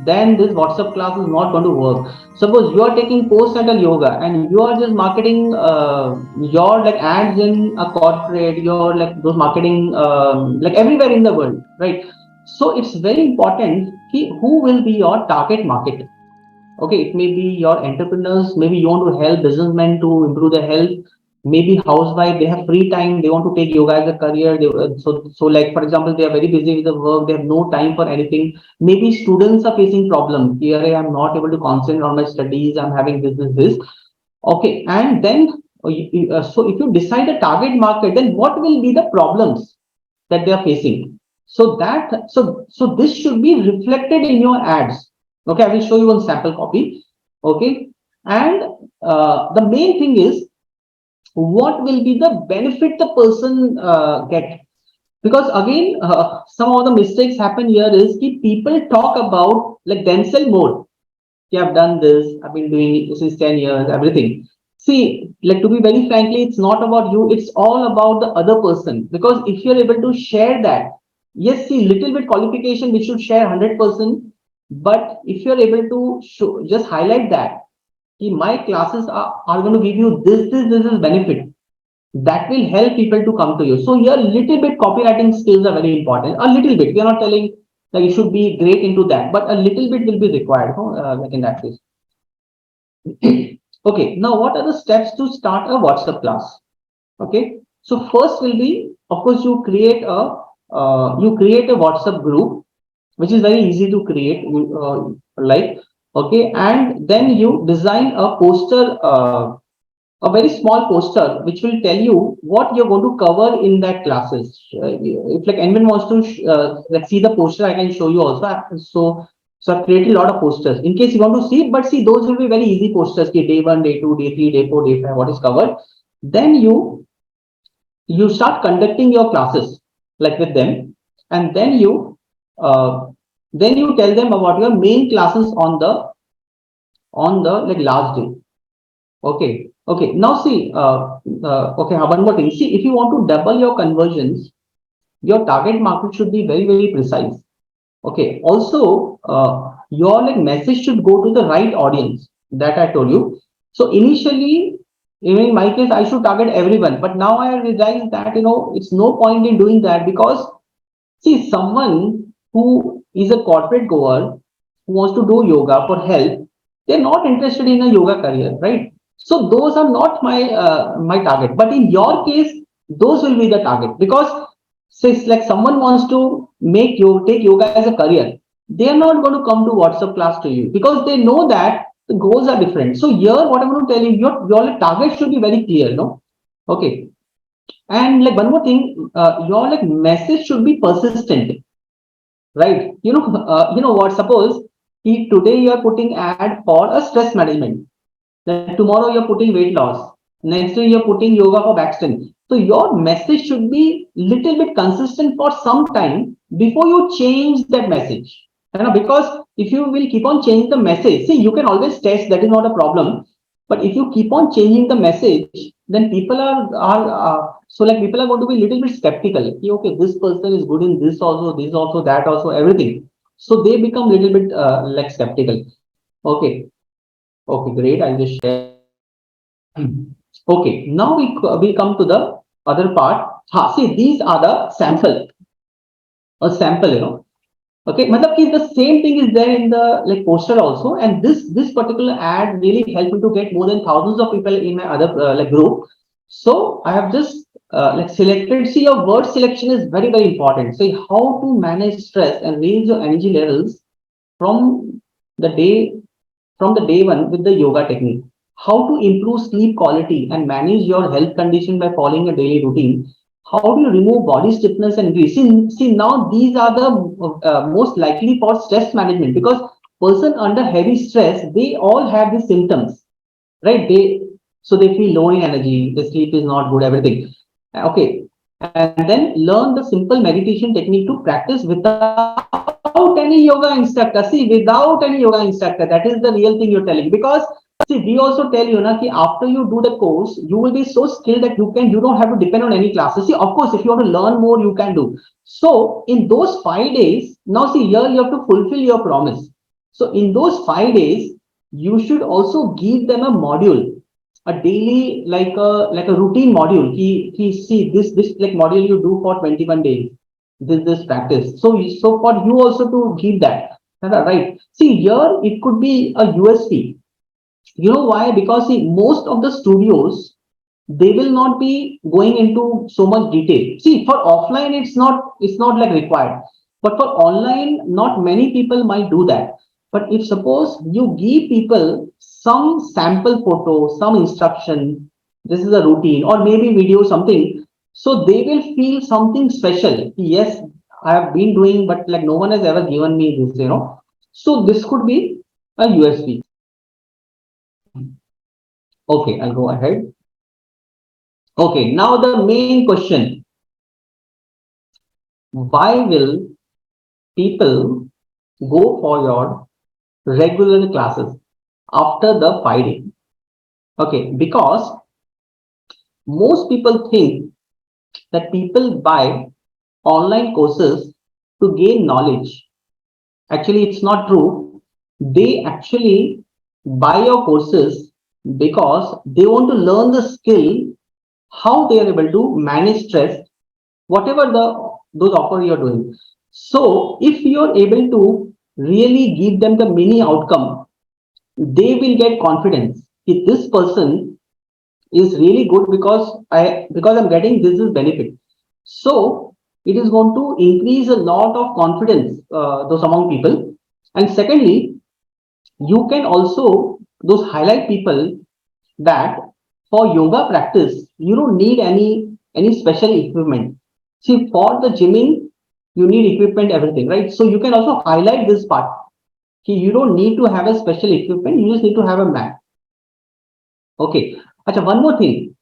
then this WhatsApp class is not going to work. Suppose you are taking postnatal yoga and you are just marketing your like ads in a corporate, your like those marketing like everywhere in the world, right? So it's very important who will be your target market. Okay, it may be your entrepreneurs, maybe you want to help businessmen to improve their health, maybe housewife, they have free time, they want to take yoga as a career. So like for example, they are very busy with the work, they have no time for anything. Maybe students are facing problems. Here I am not able to concentrate on my studies, I'm having this. Okay, and then so if you decide a target market, then what will be the problems that they are facing? So this should be reflected in your ads. Okay, I will show you one sample copy. Okay, and the main thing is what will be the benefit the person get, because again some of the mistakes happen here is people talk about like themselves more. Yeah, I've done this, I've been doing it since 10 years, everything. See, like to be very frankly, it's not about you, it's all about the other person. Because if you're able to share that, yes, see, little bit qualification, we should share 100%. But if you're able to just highlight that, my classes are going to give you this is benefit, that will help people to come to you. So here, little bit copywriting skills are very important. A little bit. We are not telling like you should be great into that, but a little bit will be required. Like in that case. Okay. Now, what are the steps to start a WhatsApp class? Okay. So first will be, of course, you create a WhatsApp group, which is very easy to create. Like okay, and then you design a poster. A very small poster which will tell you what you're going to cover in that classes. If like anyone wants to like see the poster, I can show you also. So I've created a lot of posters in case you want to see. But see, those will be very easy posters. Day 1, day 2, day 3, day 4, day 5. What is covered? Then you start conducting your classes like with them, and uh, then you tell them about your main classes on the like last day. Okay. Okay. Now see, okay, one more thing. See, if you want to double your conversions, your target market should be very, very precise. Okay. Also, your like message should go to the right audience that I told you. So initially, in my case, I should target everyone. But now I realize that, it's no point in doing that, because see, someone who is a corporate goer who wants to do yoga for health, they're not interested in a yoga career, right? So those are not my target. But in your case, those will be the target, because say it's like someone wants to take yoga as a career, they are not going to come to WhatsApp class to you, because they know that the goals are different. So here, what I'm going to tell you, your target should be very clear, no? Okay. And like one more thing, your like message should be persistent, right? What? Suppose if today you are putting ad for a stress management, then tomorrow you're putting weight loss. Next day you're putting yoga for back strength. So your message should be little bit consistent for some time before you change that message. You know, because if you will keep on changing the message, see, you can always test, that is not a problem. But if you keep on changing the message, then people are going to be little bit skeptical. Okay, this person is good in this also, that also, everything. So they become little bit like skeptical. Okay, okay, great. I'll just share. Okay, now we come to the other part. See, these are the sample, Okay, matlab ki the same thing is there in the like poster also, and this particular ad really helped me to get more than thousands of people in my other like group. So I have just like selected. See, your word selection is very important. See how to manage stress and raise your energy levels from the day day one with the yoga technique. How to improve sleep quality and manage your health condition by following a daily routine. How do you remove body stiffness and grease? See now these are the most likely for stress management, because person under heavy stress, they all have these symptoms, right? They feel low in energy, the sleep is not good, everything. Okay, and then learn the simple meditation technique to practice without any yoga instructor. See, without any yoga instructor, that is the real thing you're telling. Because see, we also tell you na ki after you do the course, you will be so skilled that you don't have to depend on any classes. See, of course, if you want to learn more, you can do. So in those 5 days, now see here you have to fulfill your promise. So in those 5 days, you should also give them a module, a daily like a routine module. He see this like module you do for 21 days. This practice. So for you also to give that. Right. See here it could be a USP. You know why? Because see, most of the studios, they will not be going into so much detail. See, for offline, it's not like required. But for online, not many people might do that. But if suppose you give people some sample photo, some instruction, this is a routine, or maybe video, something, so they will feel something special. Yes, I have been doing, but like no one has ever given me this. So this could be a USP. Okay, I'll go ahead. Okay, now the main question: why will people go for your regular classes after the 5 day? Okay, because most people think that people buy online courses to gain knowledge. Actually, it's not true. They actually buy your courses because they want to learn the skill how they are able to manage stress, whatever those offer you're doing. So if you're able to really give them the mini outcome, they will get confidence. If this person is really good because I'm getting this is benefit. So it is going to increase a lot of confidence those among people. And secondly, you can also those highlight people that for yoga practice you don't need any special equipment. See, for the gymming you need equipment, everything, right? So you can also highlight this part. You don't need to have a special equipment, you just need to have a mat. Okay. Acha, one more thing.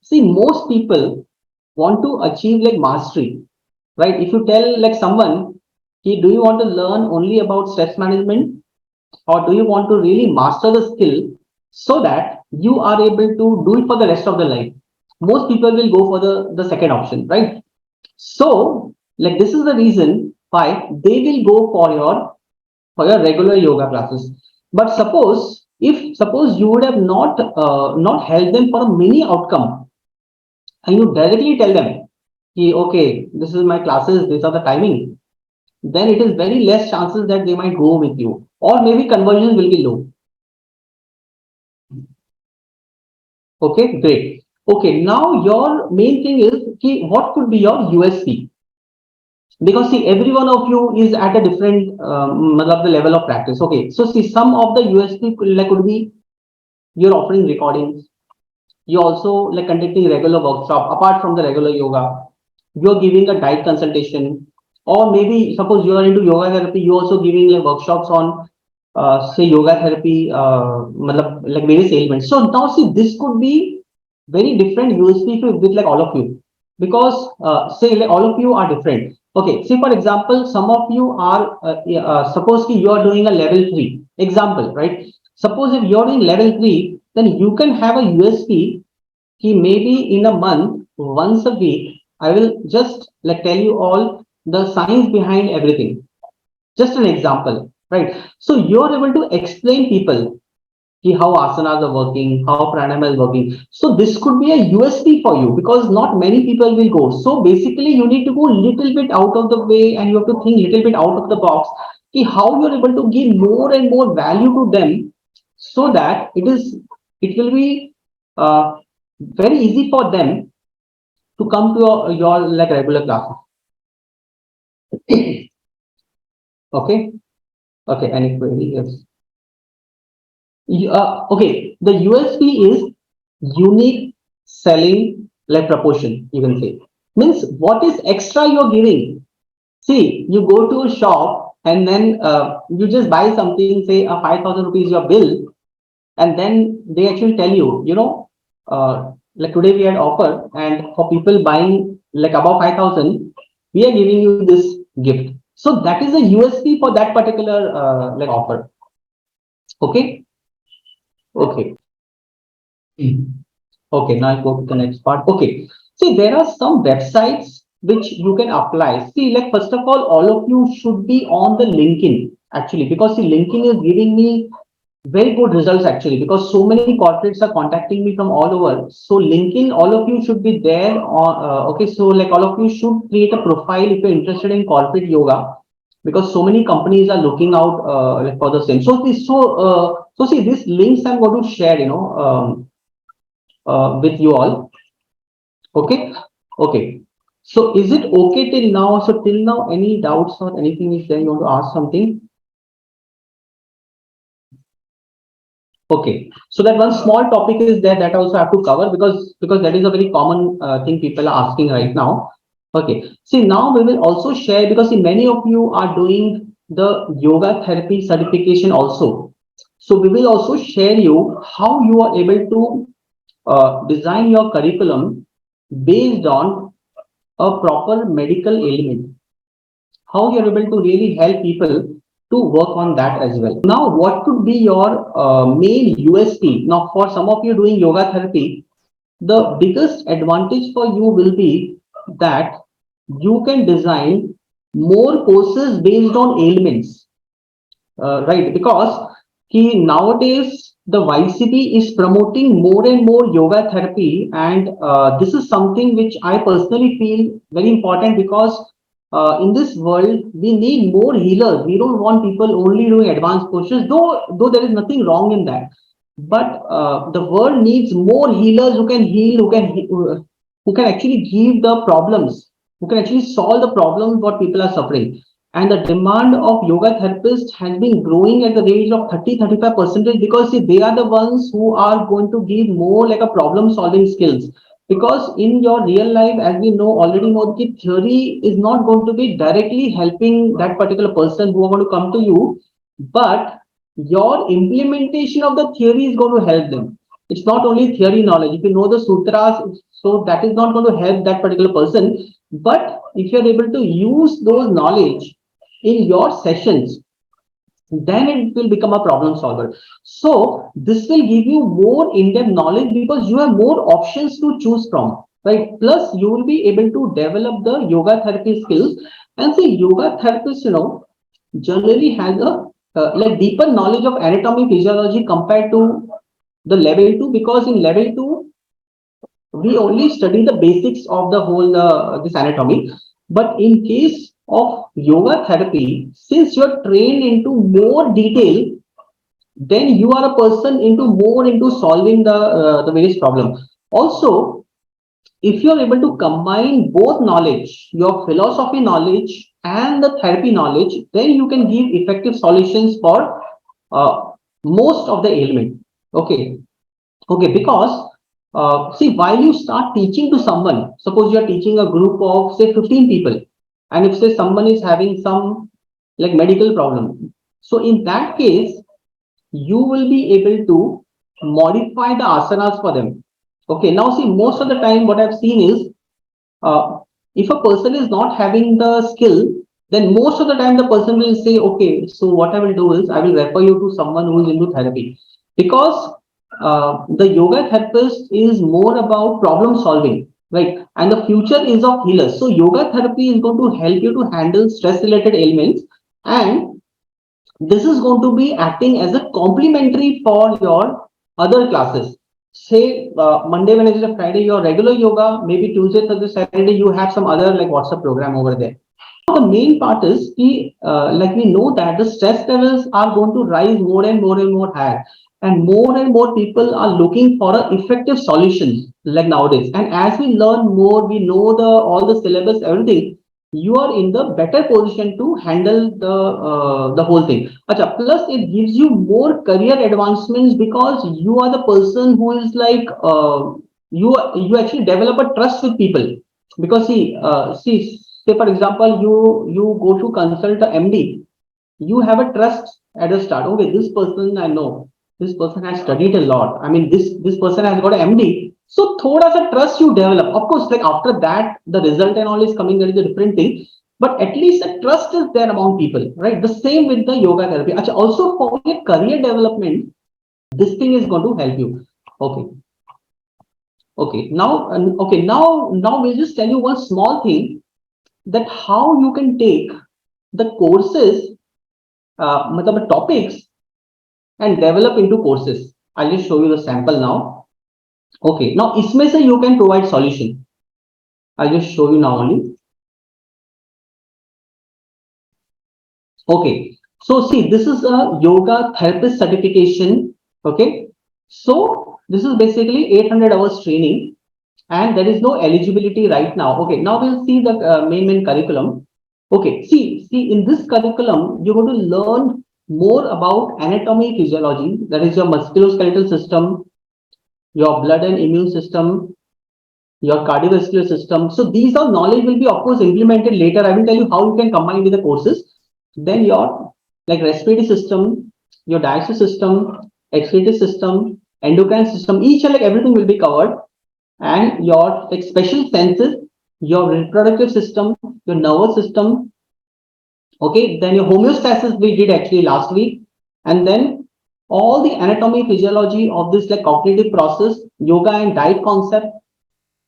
See, most people want to achieve like mastery, right? If you tell like someone, do you want to learn only about stress management, or do you want to really master the skill so that you are able to do it for the rest of the life? Most people will go for the second option, right? So, like this is the reason why they will go for your regular yoga classes. But suppose you would have not helped them for a mini outcome, and you directly tell them, okay, this is my classes, these are the timing, then it is very less chances that they might go with you, or maybe conversions will be low. Okay, great. Okay, now your main thing is what could be your USP? Because see, every one of you is at a different the level of practice. Okay, so see, some of the USP could be you're offering recordings, you also like conducting regular workshop apart from the regular yoga, you're giving a diet consultation, or maybe suppose you are into yoga therapy, you also giving like workshops on say yoga therapy, like various ailments. So now see, this could be very different USP with like all of you, because say like all of you are different. Okay, say for example, some of you are suppose you are doing a level 3 example, right? Suppose if you're doing level 3, then you can have a USP. Maybe in a month, once a week, I will just like tell you all the science behind everything. Just an example, right? So you're able to explain people how asanas are working, how pranayama is working. So this could be a USP for you because not many people will go. So basically, you need to go little bit out of the way and you have to think little bit out of the box. How you're able to give more and more value to them, so that it will be very easy for them to come to your like regular classes. Okay. Okay. Any query? Yes. Okay, the USP is unique selling like proportion, you can say. Means what is extra you're giving? See, you go to a shop and then you just buy something, say a 5,000 rupees your bill, and then they actually tell you, like today we had offer, and for people buying like above 5,000, we are giving you this gift. So that is a USP for that particular like offer. Okay. Okay. Okay, now I go to the next part. Okay, see, there are some websites which you can apply. See, like first of all of you should be on the LinkedIn actually, because see, LinkedIn is giving me very good results actually, because so many corporates are contacting me from all over. So LinkedIn, all of you should be there. Okay, so like all of you should create a profile if you're interested in corporate yoga, because so many companies are looking out like for the same. So see, these links I'm going to share, with you all. Okay. Okay. So is it okay till now? So till now, any doubts or anything is there? You want to ask something? Okay. So that one small topic is there that I also have to cover, because that is a very common thing people are asking right now. Okay. See, now we will also share, because see, many of you are doing the yoga therapy certification also. So we will also share you how you are able to design your curriculum based on a proper medical ailment, how you're able to really help people to work on that as well. Now, what could be your main USP? Now, for some of you doing yoga therapy, the biggest advantage for you will be that you can design more courses based on ailments, right? Because nowadays the YCB is promoting more and more yoga therapy, and this is something which I personally feel very important, because in this world we need more healers. We don't want people only doing advanced postures, though there is nothing wrong in that. But the world needs more healers who can heal, who can actually give the problems, who can actually solve the problems what people are suffering. And the demand of yoga therapists has been growing at the range of 30-35%, because see, they are the ones who are going to give more like a problem solving skills. Because in your real life, as we know already know, the theory is not going to be directly helping that particular person who are going to come to you, but your implementation of the theory is going to help them. It's not only theory knowledge. If you know the sutras, so that is not going to help that particular person. But if you're able to use those knowledge in your sessions, then it will become a problem solver. So this will give you more in-depth knowledge, because you have more options to choose from, right? Plus you will be able to develop the yoga therapy skills. And see, yoga therapists, generally has a like deeper knowledge of anatomy physiology compared to the level 2, because in level 2 we only study the basics of the whole this anatomy. But in case of yoga therapy, since you're trained into more detail, then you are a person into more into solving the various problems. Also, if you're able to combine both knowledge, your philosophy knowledge and the therapy knowledge, then you can give effective solutions for most of the ailment. Okay. Okay, because see, while you start teaching to someone, suppose you are teaching a group of say 15 people, and if say someone is having some like medical problem, so in that case, you will be able to modify the asanas for them. Okay, now see, most of the time what I've seen is, uh, if a person is not having the skill, then most of the time the person will say, okay, so what I will do is I will refer you to someone who is into therapy, because the yoga therapist is more about problem solving, right? And the future is of healers. So yoga therapy is going to help you to handle stress related ailments, and this is going to be acting as a complementary for your other classes. Say Monday, Wednesday, Friday, your regular yoga, maybe Tuesday, Thursday, Saturday, you have some other like WhatsApp program over there. The main part is like we know that the stress levels are going to rise more and more and more higher, and more people are looking for a effective solutions like nowadays. And as we learn more, we know the all the syllabus, everything. You are in the better position to handle the whole thing. Acha, plus it gives you more career advancements because you are the person who is like you actually develop a trust with people, because see, say for example, you go to consult a MD, you have a trust at the start. Okay, this person I know, this person has studied a lot, I mean this person has got a MD. So thoda sa trust you develop. Of course, like after that the result and all is coming, there is a different thing, but at least the trust is there among people, right? The same with the yoga therapy. Achha, also for your career development, this thing is going to help you. Okay. Okay, now we'll just tell you one small thing, that how you can take the courses, matlab topics, and develop into courses. I'll just show you the sample now. Okay, now isme se you can provide solution. I'll just show you now only. Okay, so see, this is a yoga therapist certification. Okay, so this is basically 800 hours training, and there is no eligibility right now. Okay, now we'll see the main curriculum. Okay, see, in this curriculum, you're going to learn more about anatomy, physiology, that is your musculoskeletal system, your blood and immune system, your cardiovascular system. So these all knowledge will be, of course, implemented later. I will tell you how you can combine with the courses. Then your like respiratory system, your digestive system, excretory system, endocrine system, each and like everything will be covered, and your like special senses, your reproductive system, your nervous system. Okay, then your homeostasis we did actually last week, and then all the anatomy, physiology of this like cognitive process, yoga and diet concept.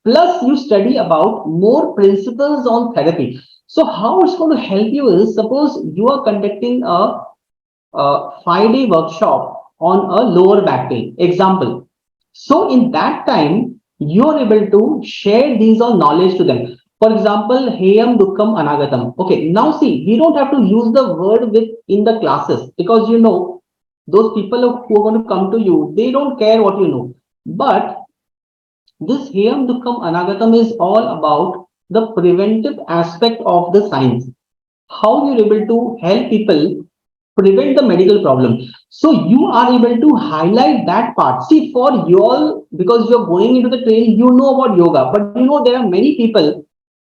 Plus, you study about more principles on therapy. So, how it's going to help you is, suppose you are conducting a 5-day workshop on a lower back pain. Example. So, in that time, you are able to share these all knowledge to them. For example, Heyam Dukkham Anagatam. Okay, now see, we don't have to use the word with in the classes, because you know those people who are going to come to you, they don't care what you know. But this Heyam Dukkham Anagatam is all about the preventive aspect of the science. How you're able to help people prevent the medical problem. So you are able to highlight that part. See, for you all, because you're going into the training, you know about yoga, but you know there are many people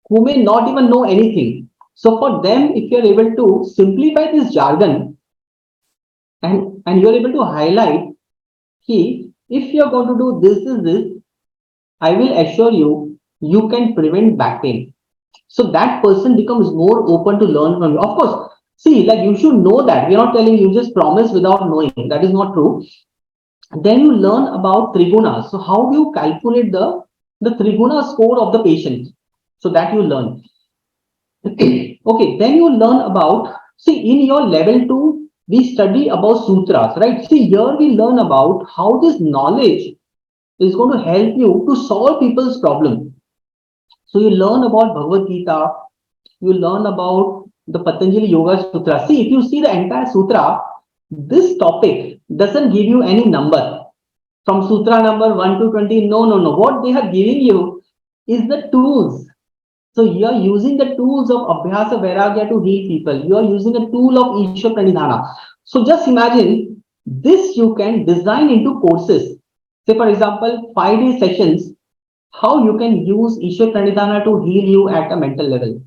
who may not even know anything. So for them, if you're able to simplify this jargon, and you're able to highlight, key, if you're going to do this, I will assure you, you can prevent back pain. So that person becomes more open to learn from you. Of course, see, like you should know that. We're not telling you just promise without knowing. That is not true. Then you learn about trigunas. So how do you calculate the triguna score of the patient? So that you learn. Okay, then you learn about, see, in your level 2, we study about sutras, right? See, here we learn about how this knowledge is going to help you to solve people's problem. So you learn about Bhagavad Gita, you learn about the Patanjali Yoga Sutra. See, if you see the entire sutra, this topic doesn't give you any number from sutra number 1 to 20. No. What they are giving you is the tools. So you are using the tools of Abhyasa Vairagya to heal people. You are using a tool of Ishwar Pranidhana. So just imagine this you can design into courses. Say for example, 5-day sessions, how you can use Ishwar Pranidhana to heal you at a mental level.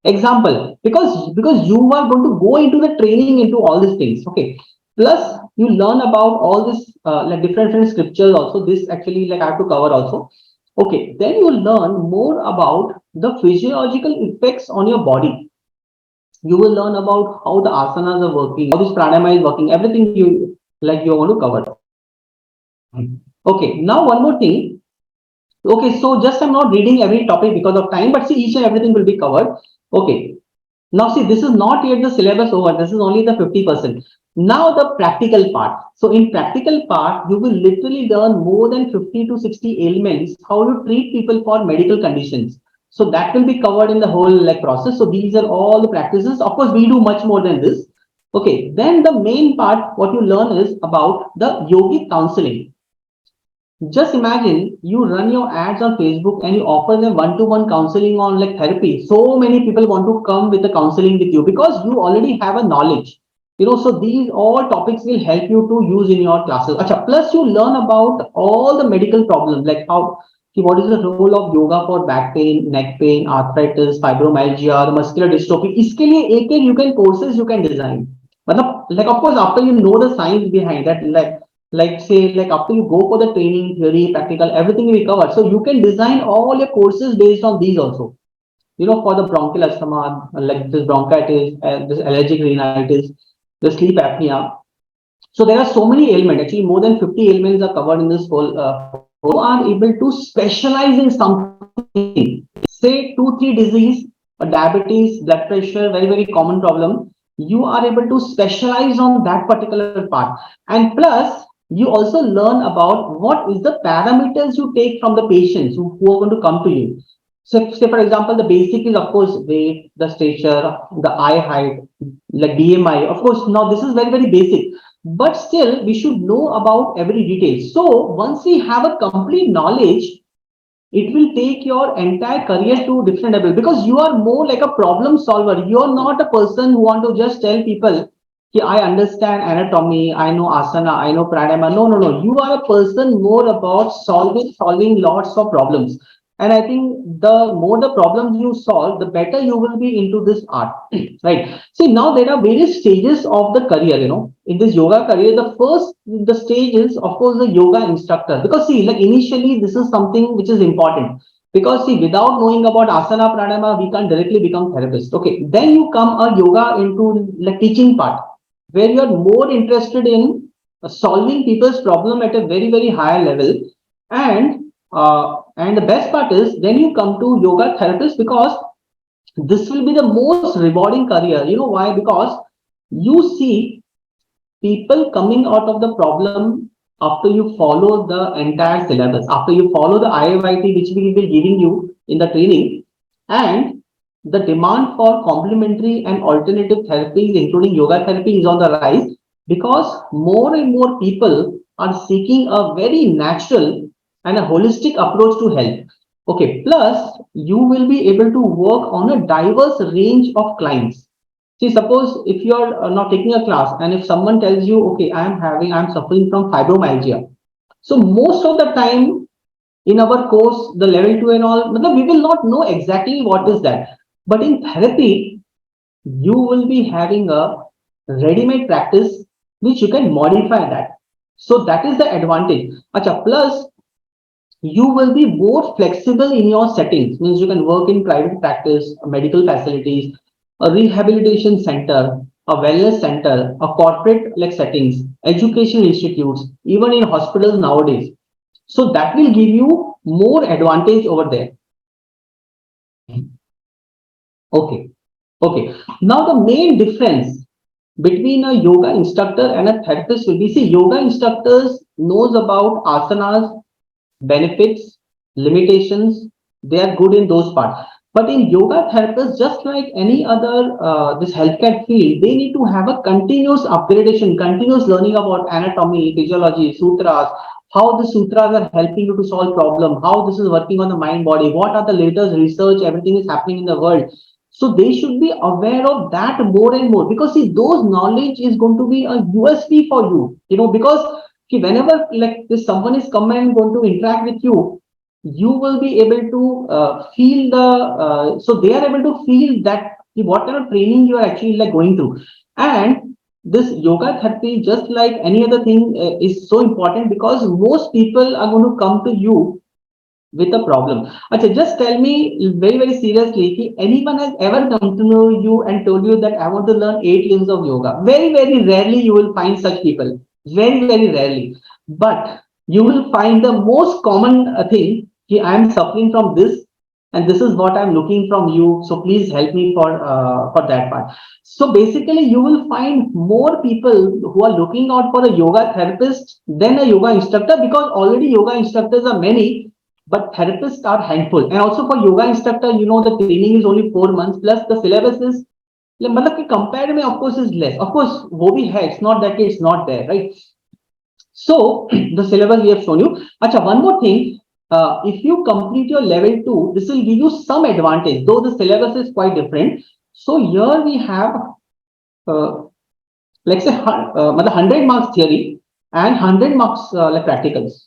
Example, because you are going to go into the training into all these things. Okay. Plus, you learn about all this like different scriptures also. This actually like I have to cover also. Okay, then you learn more about the physiological effects on your body. You will learn about how the asanas are working, how this pranayama is working, everything you want to cover. Okay, now one more thing. Okay, so just I'm not reading every topic because of time, but see each and everything will be covered. Okay, now see this is not yet the syllabus over. This is only the 50%. Now the practical part. So in practical part, you will literally learn more than 50 to 60 ailments, how to treat people for medical conditions. So that will be covered in the whole like process. So these are all the practices. Of course, we do much more than this. Okay, then the main part, what you learn is about the yogic counseling. Just imagine you run your ads on Facebook and you offer them one-to-one counseling on like therapy. So many people want to come with the counseling with you because you already have a knowledge. So these all topics will help you to use in your classes. Acha, plus you learn about all the medical problems like what is the role of yoga for back pain, neck pain, arthritis, fibromyalgia, the muscular dystrophy. इसके लिए एक you can courses you can design. मतलब like of course after you know the science behind that like say like after you go for the training theory practical everything will be covered, so you can design all your courses based on these also, for the bronchial asthma, like this bronchitis, this allergic rhinitis, the sleep apnea. So there are so many ailments, actually more than 50 ailments are covered in this whole are able to specialize in something, say 2 3 disease, diabetes, blood pressure, very common problem. You are able to specialize on that particular part, and plus you also learn about what is the parameters you take from the patients who are going to come to you. So say for example the basic is of course weight, the stature, the eye height, like BMI. Of course now this is very basic, but still we should know about every detail. So once we have a complete knowledge, it will take your entire career to different level because you are more like a problem solver. You are not a person who want to just tell people कि I understand anatomy, I know asana, I know pranayama. No. You are a person more about solving lots of problems. And I think the more the problems you solve, the better you will be into this art, right? See, now there are various stages of the career, in this yoga career. The stage is, of course, the yoga instructor. Because see, like initially, this is something which is important. Because see, without knowing about asana, pranayama, we can't directly become therapist. Okay, then you come a yoga into like teaching part, where you are more interested in solving people's problem at a very higher level. And the best part is then you come to yoga therapist, because this will be the most rewarding career. You know why? Because you see people coming out of the problem after you follow the entire syllabus, after you follow the IIYT, which we will be giving you in the training. And the demand for complementary and alternative therapies, including yoga therapy, is on the rise because more and more people are seeking a very natural and a holistic approach to health. Okay, plus you will be able to work on a diverse range of clients. See, suppose if you are not taking a class and if someone tells you, okay, I'm suffering from fibromyalgia. So most of the time in our course, the level 2 and all, we will not know exactly what is that. But in therapy, you will be having a ready-made practice which you can modify that. So that is the advantage. Acha, plus you will be more flexible in your settings, means you can work in private practice, medical facilities, a rehabilitation center, a wellness center, a corporate like settings, education institutes, even in hospitals nowadays. So that will give you more advantage over there. Okay. Okay. Now the main difference between a yoga instructor and a therapist will be, see, yoga instructors knows about asanas, benefits, limitations. They are good in those parts. But in yoga therapists, just like any other this healthcare field, they need to have a continuous upgradation, continuous learning about anatomy, physiology, sutras, how the sutras are helping you to solve problem, how this is working on the mind body, what are the latest research, everything is happening in the world. So they should be aware of that more and more, because see, those knowledge is going to be a USP for you, because whenever like this someone is come and going to interact with you, you will be able to feel so they are able to feel that what kind of training you are actually like going through. And this yoga therapy, just like any other thing, is so important because most people are going to come to you with a problem. Okay, just tell me very, very seriously, if anyone has ever come to know you and told you that I want to learn 8 limbs of yoga, very, very rarely you will find such people. Very, very rarely. But you will find the most common thing, I am suffering from this, and this is what I'm looking from you. So please help me for that part. So basically, you will find more people who are looking out for a yoga therapist than a yoga instructor, because already yoga instructors are many, but therapists are handful. And also for yoga instructor, you know, the training is only 4 months, plus the syllabus is, मतलब कि compared में of course is less. Of course वो भी है, it's not that it's not there, right? So the syllabus we have shown you. Acha, one more thing. If you complete your level 2, this will give you some advantage, though the syllabus is quite different. So here we have, let's say, 100 marks theory and 100 marks like practicals.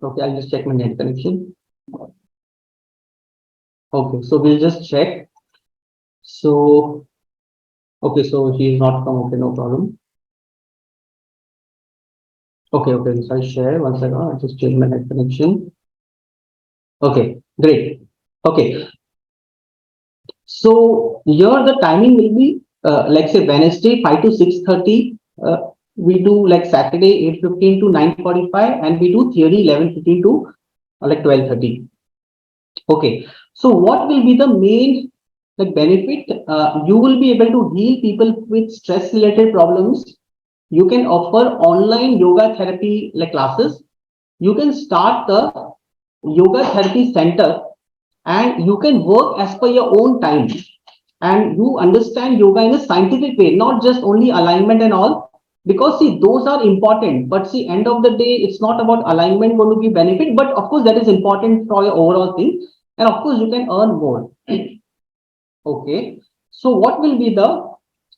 Okay, I'll just check my net connection. Okay, so we'll just check. So, okay, so he is not come. Okay, no problem. Okay, okay, so I'll share one second. I'll just change my net connection. Okay, great. Okay, so here the timing will be like say Wednesday 5 to 6:30. We do like Saturday 8:15 to 9:45, and we do theory 11:15 to like 12:30. Okay, so what will be the main like benefit? You will be able to heal people with stress related problems. You can offer online yoga therapy like classes. You can start the yoga therapy center, and you can work as per your own time, and you understand yoga in a scientific way, not just only alignment and all, because see those are important, but see end of the day it's not about alignment going to be benefit, but of course that is important for your overall thing, and of course you can earn more. Okay, so what will be the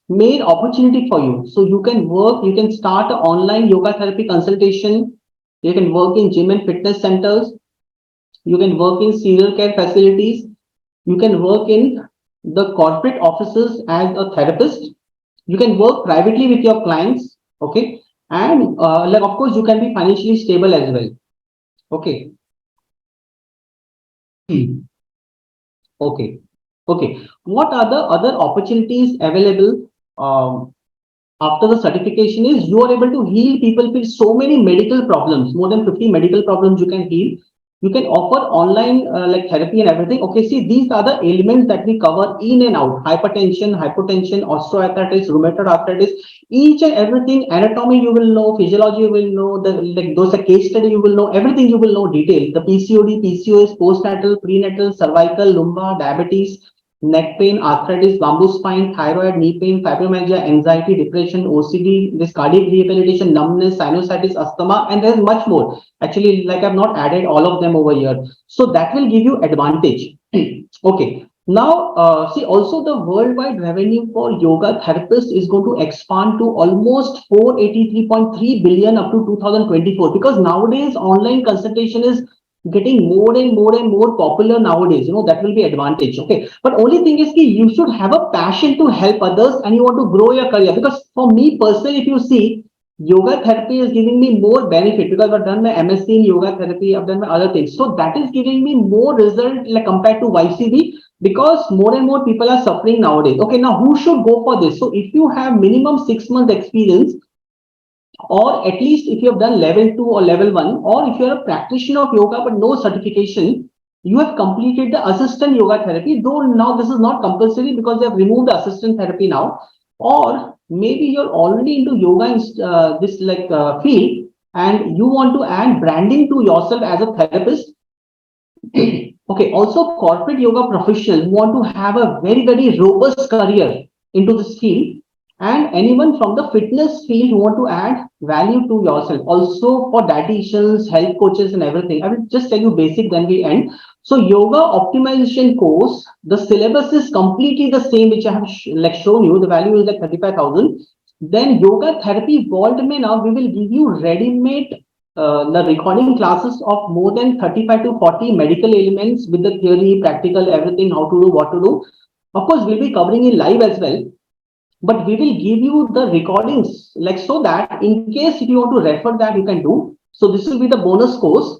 main opportunity for you? So you can work, you can start an online yoga therapy consultation, you can work in gym and fitness centers, you can work in senior care facilities, you can work in the corporate offices as a therapist, you can work privately with your clients. Okay, and like of course you can be financially stable as well. Okay. Okay, okay, what are the other opportunities available after the certification? Is you are able to heal people with so many medical problems, more than 50 medical problems you can heal. You can offer online like therapy and everything. Okay, see, these are the elements that we cover in and out: hypertension, hypotension, osteoarthritis, rheumatoid arthritis, each and everything. Anatomy you will know, physiology you will know, the like those are case study you will know, everything you will know detail. The PCOD, PCOS, postnatal, prenatal, cervical, lumbar, diabetes, neck pain, arthritis, bamboo spine, thyroid, knee pain, fibromyalgia, anxiety, depression, OCD, this cardiac rehabilitation, numbness, sinusitis, asthma, and there's much more. Actually, like I've not added all of them over here. So that will give you advantage. Okay. Now, see, also the worldwide revenue for yoga therapists is going to expand to almost 483.3 billion up to 2024, because nowadays online consultation is getting more and more and more popular nowadays. You know, that will be advantage. Okay, but only thing is you should have a passion to help others, and you want to grow your career. Because for me personally, if you see, yoga therapy is giving me more benefit because I've done my MSc in yoga therapy, I've done my other things, so that is giving me more result like compared to YCB, because more and more people are suffering nowadays. Okay, now who should go for this? So if you have minimum 6 months experience, or at least if you have done level 2 or level 1, or if you are a practitioner of yoga but no certification, you have completed the assistant yoga therapy, though now this is not compulsory because they have removed the assistant therapy now, or maybe you're already into yoga this like field, and you want to add branding to yourself as a therapist. Okay, also corporate yoga professionals want to have a very, very robust career into this field, and anyone from the fitness field who want to add value to yourself. Also for dietitians, health coaches, and everything. I will just tell you basic, then we end. So yoga optimization course, the syllabus is completely the same, which I have like shown you. The value is like 35,000. Then yoga therapy vault mein now we will give you ready-made the recording classes of more than 35 to 40 medical elements with the theory, practical, everything, how to do, what to do. Of course, we'll be covering in live as well, but we will give you the recordings, like, so that in case if you want to refer that, you can do. So this will be the bonus course.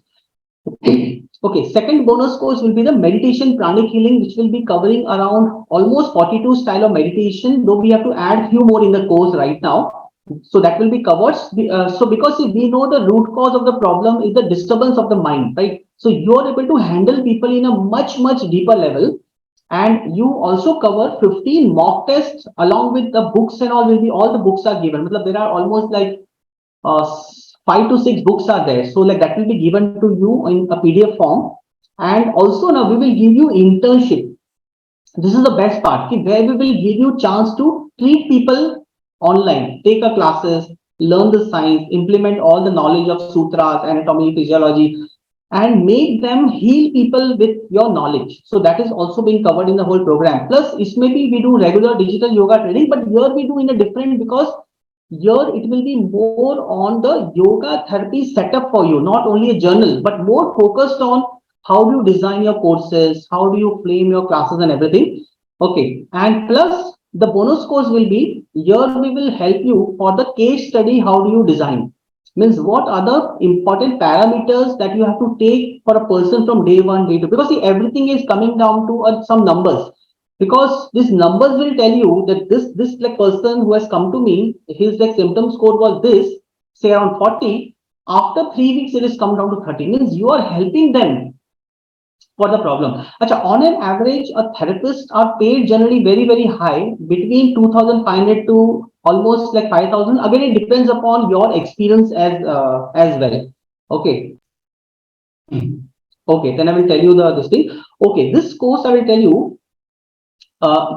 Okay, second bonus course will be the meditation pranic healing, which will be covering around almost 42 style of meditation, though we have to add few more in the course right now. So that will be covered. So because we know the root cause of the problem is the disturbance of the mind, right? So you are able to handle people in a much deeper level. And you also cover 15 mock tests along with the books, and all will be, all the books are given. There are almost like uh, 5 to 6 books are there. So like that will be given to you in a PDF form. And also now we will give you internship. This is the best part, where we will give you chance to treat people online, take a classes, learn the science, implement all the knowledge of sutras, anatomy, physiology, and make them heal people with your knowledge. So that is also being covered in the whole program. Plus, it maybe we do regular digital yoga training, but here we do in a different, because here it will be more on the yoga therapy setup for you, not only a journal, but more focused on how do you design your courses, how do you frame your classes and everything. Okay, and plus the bonus course will be, here we will help you for the case study, how do you design, means what are the important parameters that you have to take for a person from day one, day two, because see, everything is coming down to some numbers, because these numbers will tell you that this like person who has come to me, his like symptom score was this, say around 40. After 3 weeks, it is come down to 30. Means you are helping them for the problem. Achha, on an average, a therapist are paid generally very high, between 2,500 to almost like 5,000. Again, it depends upon your experience as well. Okay. Okay, then I will tell you the this thing. Okay, this course I will tell you.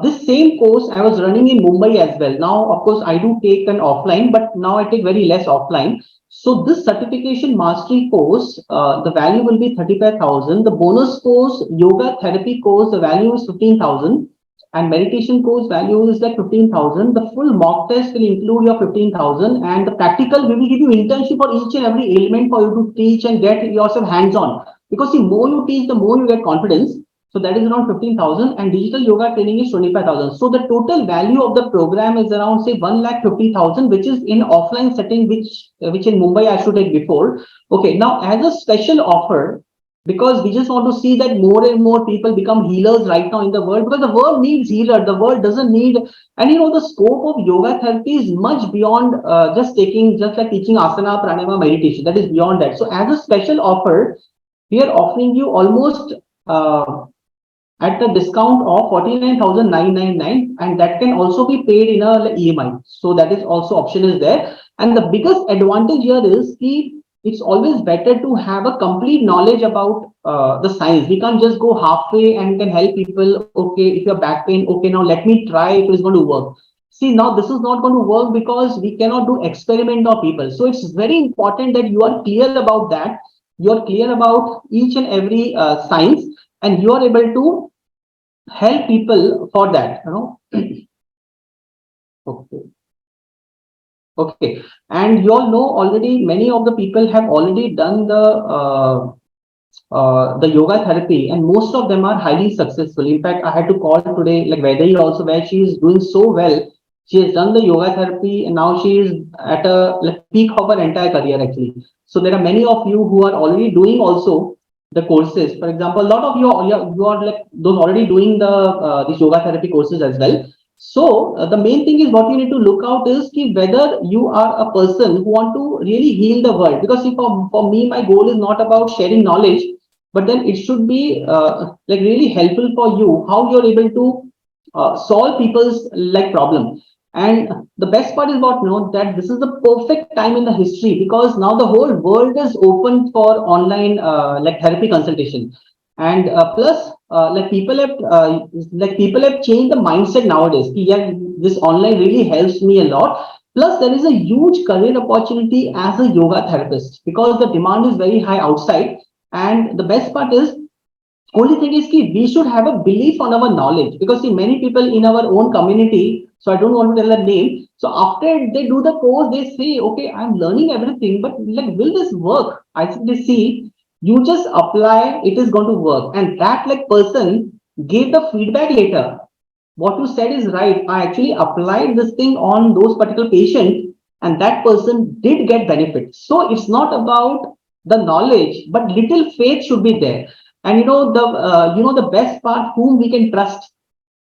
This same course I was running in Mumbai as well. Now, of course, I do take an offline, but now I take very less offline. So this certification mastery course, the value will be 35,000. The bonus course, yoga therapy course, the value is 15,000. And meditation course value is like 15,000. The full mock test will include your 15,000. And the practical, we will give you internship for each and every element for you to teach and get yourself hands-on. Because the more you teach, the more you get confidence. So that is around 15,000, and digital yoga training is 25,000. So the total value of the program is around say 1,50,000, which is in offline setting, which in Mumbai I should take before. Okay, now as a special offer, because we just want to see that more and more people become healers right now in the world, because the world needs healer, the world doesn't need, and you know the scope of yoga therapy is much beyond just like teaching asana, pranayama, meditation. That is beyond that. So as a special offer, we are offering you almost at a discount of 49,999, and that can also be paid in a EMI. So that is also option is there. And the biggest advantage here is it's always better to have a complete knowledge about the science. We can't just go halfway and can help people. Okay, if you're back pain, okay, now let me try if it's going to work. See, now this is not going to work because we cannot do experiment on people. So it's very important that you are clear about that. You are clear about each and every science, and you are able to help people for that, you know. Okay. Okay, and you all know already, many of the people have already done the yoga therapy, and most of them are highly successful. In fact, I had to call today like Vedai also, where she is doing so well. She has done the yoga therapy, and now she is at a like peak of her entire career actually. So there are many of you who are already doing also the courses. For example, a lot of you are like those already doing the these yoga therapy courses as well. So the main thing is what you need to look out is whether you are a person who want to really heal the world. Because see, for me, my goal is not about sharing knowledge, but then it should be like really helpful for you, how you're able to solve people's like problem. And the best part is about that this is the perfect time in the history, because now the whole world is open for online like therapy consultation. And plus like people have changed the mindset nowadays. Yeah, this online really helps me a lot. Plus there is a huge career opportunity as a yoga therapist, because the demand is very high outside. And the best part is only thing is ki we should have a belief on our knowledge, because see many people in our own community, so I don't want to tell a name. So after they do the course, they say, okay, I'm learning everything, but like, will this work? I said, they see, you just apply, it is going to work. And that like person gave the feedback later. What you said is right. I actually applied this thing on those particular patients, and that person did get benefit. So it's not about the knowledge, but little faith should be there. And the best part, whom we can trust,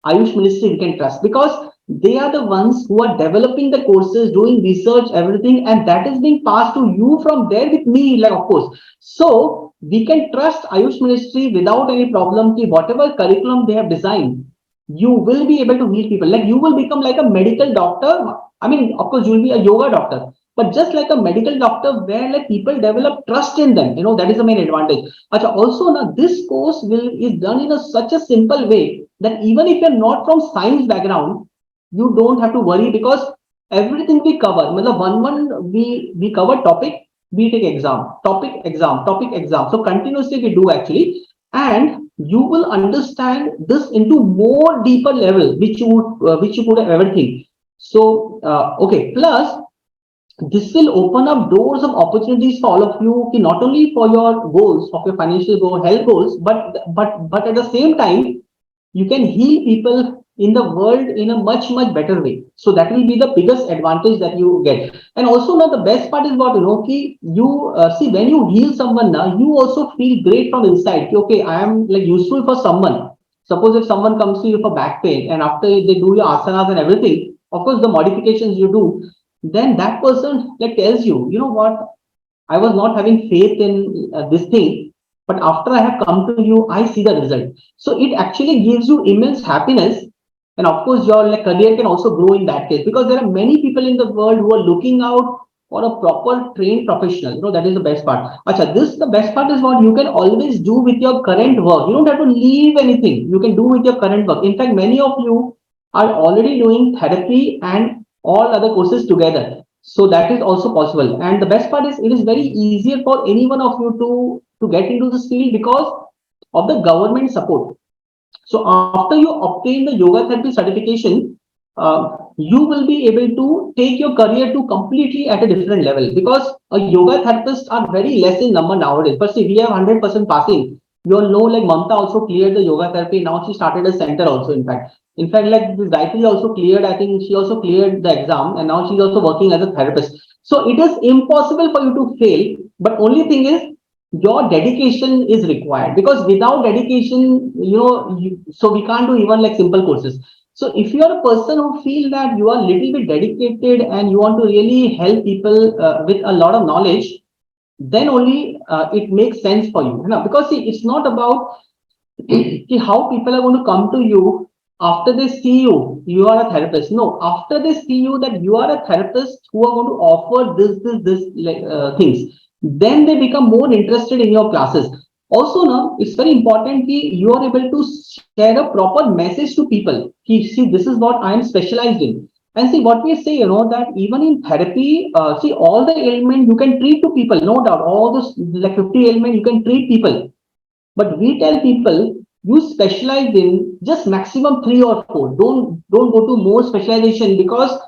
Ayush Ministry we can trust, because they are the ones who are developing the courses, doing research, everything, and that is being passed to you from there with me, like of course. So we can trust Ayush Ministry without any problem. Ki whatever curriculum they have designed, you will be able to heal people. Like you will become like a medical doctor. I mean, of course, you will be a yoga doctor, but just like a medical doctor, where like people develop trust in them. That is the main advantage. Acha, also, now this course is done in such a simple way that even if you're not from science background, you don't have to worry, because everything we cover, matlab we cover topic, we take exam, topic, exam, topic, exam. So continuously we do actually, and you will understand this into more deeper level, which you could have ever think. So okay, plus this will open up doors of opportunities for all of you, not only for your goals of your financial goal, health goals, but at the same time you can heal people in the world in a much better way. So that will be the biggest advantage that you get. And also now the best part is what ki you see, when you heal someone now, you also feel great from inside. Ki, okay, I am like useful for someone. Suppose if someone comes to you for back pain, and after they do your asanas and everything, of course the modifications you do, then that person like tells you, you know what, I was not having faith in this thing, but after I have come to you, I see the result. So it actually gives you immense happiness, and of course your like career can also grow in that case, because there are many people in the world who are looking out for a proper trained professional. That is the best part. Acha, the best part is what you can always do with your current work. You don't have to leave anything. You can do with your current work. In fact, many of you are already doing therapy and all other courses together. So that is also possible. And the best part is it is very easier for any one of you to get into this field because of the government support. So after you obtain the yoga therapy certification, you will be able to take your career to completely at a different level, because a yoga therapist are very less in number nowadays. But see, we have 100% passing. You all know, like Mamta also cleared the yoga therapy. Now she started a center also. In fact, like this Gayatri also cleared. I think she also cleared the exam, and now she's also working as a therapist. So it is impossible for you to fail. But only thing is, your dedication is required, because without dedication, so we can't do even like simple courses. So if you are a person who feel that you are little bit dedicated and you want to really help people with a lot of knowledge, then only it makes sense for you. Because see, it's not about how people are going to come to you after they see you are a therapist. No, after they see you that you are a therapist who are going to offer this like things, then they become more interested in your classes. Also now it's very important that you are able to share a proper message to people. See, this is what I am specialized in. And see, what we say, that even in therapy, see, all the ailment you can treat to people, no doubt, all those like 50 ailment you can treat people. But we tell people, you specialize in just maximum 3 or 4. Don't go to more specialization, because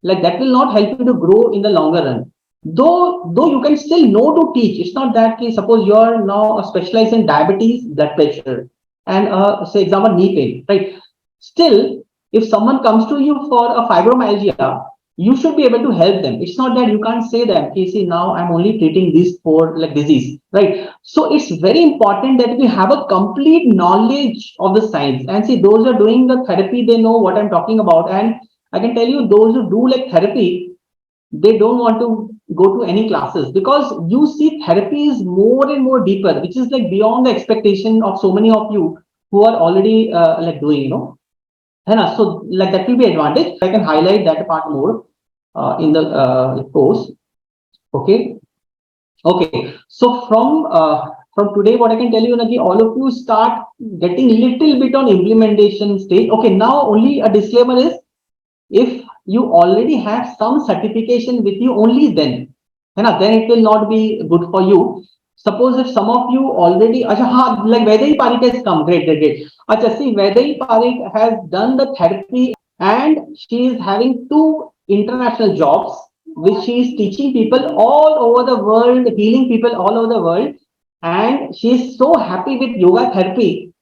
like that will not help you to grow in the longer run. Though you can still know to teach. It's not that case. Suppose you are now specialized in diabetes, blood pressure, and say example knee pain, right? Still, if someone comes to you for a fibromyalgia, you should be able to help them. It's not that you can't say that, okay, see, now I'm only treating this for like disease, right? So it's very important that we have a complete knowledge of the science. And see, those who are doing the therapy, they know what I'm talking about. And I can tell you, those who do like therapy, they don't want to go to any classes, because you see therapy is more and more deeper, which is like beyond the expectation of so many of you who are already like doing. So like that will be advantage. I can highlight that part more in the course. Okay. Okay. So from today, what I can tell you, Naki, all of you start getting little bit on implementation stage. Okay. Now only a disclaimer is, if you already have some certification with you, only then it will not be good for you. Suppose if some of you already, like Vaidehi Parekh has come, great. See, Vaidehi Parekh has done the therapy and she is having two international jobs, which she is teaching people all over the world, healing people all over the world. And she is so happy with yoga therapy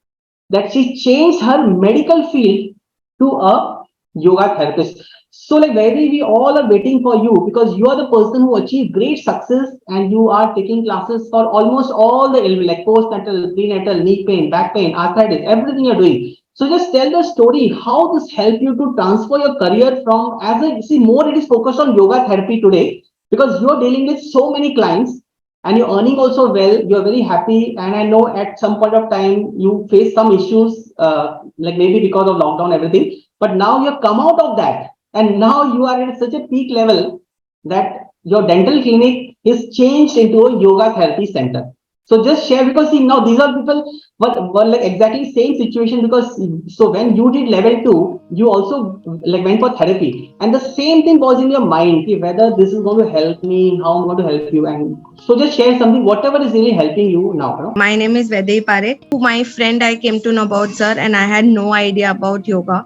that she changed her medical field to a yoga therapist. So, like, Vairi, we all are waiting for you because you are the person who achieved great success and you are taking classes for almost all the illness, like postnatal, prenatal, knee pain, back pain, arthritis, everything you're doing. So, just tell the story how this helped you to transfer your career from as a see more it is focused on yoga therapy today because you're dealing with so many clients and you're earning also well, you're very happy. And I know at some point of time you face some issues, like maybe because of lockdown, everything. But now you've come out of that, and now you are at such a peak level that your dental clinic is changed into a yoga therapy center. So just share because see now these are people but were like exactly same situation because so when you did level two, you also like went for therapy, and the same thing was in your mind whether this is going to help me, how I'm going to help you, and so just share something whatever is really helping you now. My name is Vedai Parekh. My friend I came to know about sir, and I had no idea about yoga.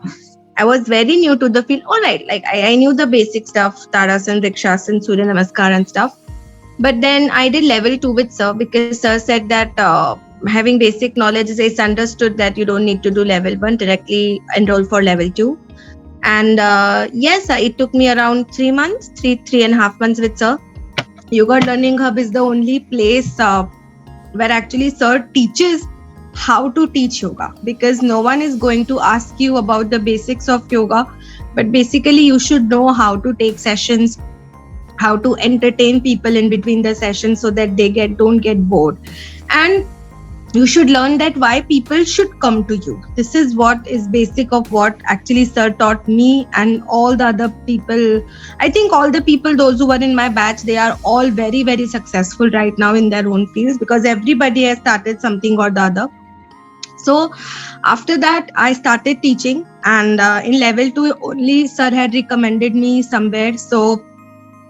I was very new to the field. All right, like I knew the basic stuff, Tadasana, Vrikshasana, Surya Namaskar and stuff. But then I did level 2 with sir because sir said that having basic knowledge is understood that you don't need to do level 1, directly enroll for level 2. And yes, it took me around 3 months, 3.5 months with sir. Yoga Learning Hub is the only place where actually sir teaches how to teach yoga, because no one is going to ask you about the basics of yoga, but basically you should know how to take sessions, how to entertain people in between the sessions so that they don't get bored, and you should learn that why people should come to you. This is what is basic of what actually sir taught me and all the other people. I think all the people, those who were in my batch, they are all very, very successful right now in their own fields because everybody has started something or the other. So after that, I started teaching, and in level 2 only sir had recommended me somewhere. So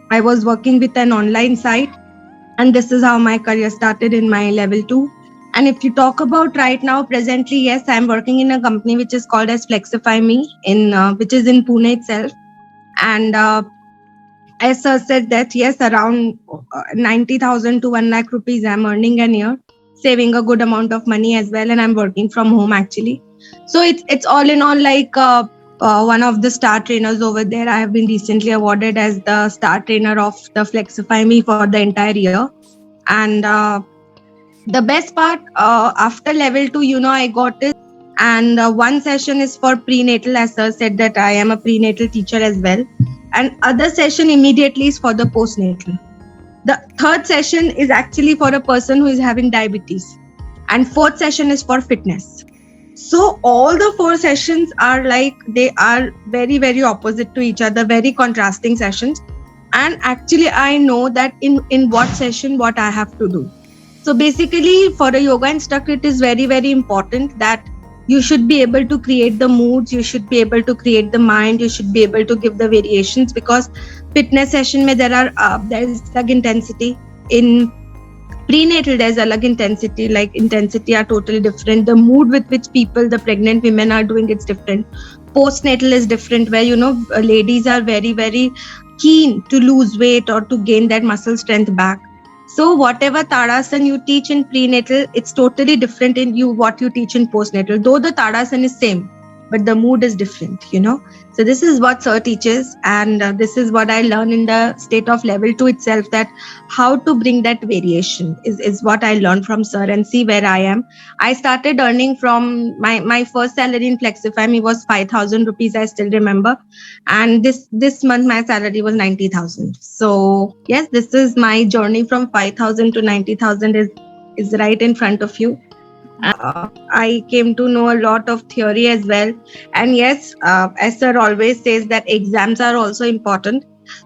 I was working with an online site, and this is how my career started in my level 2. And if you talk about right now, presently, yes, I'm working in a company which is called as Flexify Me, which is in Pune itself. And as sir said that, yes, around 90,000 to 1 lakh rupees I'm earning a year, saving a good amount of money as well, and I'm working from home actually. So it's all in all like one of the star trainers over there. I have been recently awarded as the star trainer of the Flexify Me for the entire year. And the best part, after level 2, I got it. And one session is for prenatal, as sir said that I am a prenatal teacher as well. And other session immediately is for the postnatal. The third session is actually for a person who is having diabetes. And fourth session is for fitness. So all the 4 sessions are like, they are very, very opposite to each other, very contrasting sessions. And actually I know that in what session, what I have to do. So basically for a yoga instructor, it is very, very important that you should be able to create the moods, you should be able to create the mind, you should be able to give the variations, because fitness session mein there is lag intensity. In prenatal there's a lag intensity, like intensity are totally different. The mood with which people, the pregnant women are doing, it's different. Postnatal is different, where ladies are very, very keen to lose weight or to gain that muscle strength back. So whatever Tadasana you teach in prenatal, it's totally different in what you teach in postnatal. Though the Tadasana is same, but the mood is different, So this is what sir teaches, and this is what I learned in the state of level 2 itself, that how to bring that variation is what I learned from sir, and see where I am. I started earning from my first salary in Flexify Me was 5,000 rupees, I still remember. And this month my salary was 90,000. So yes, this is my journey from 5,000 to 90,000 is right in front of you. I came to know a lot of theory as well. And yes, as sir always says that exams are also important.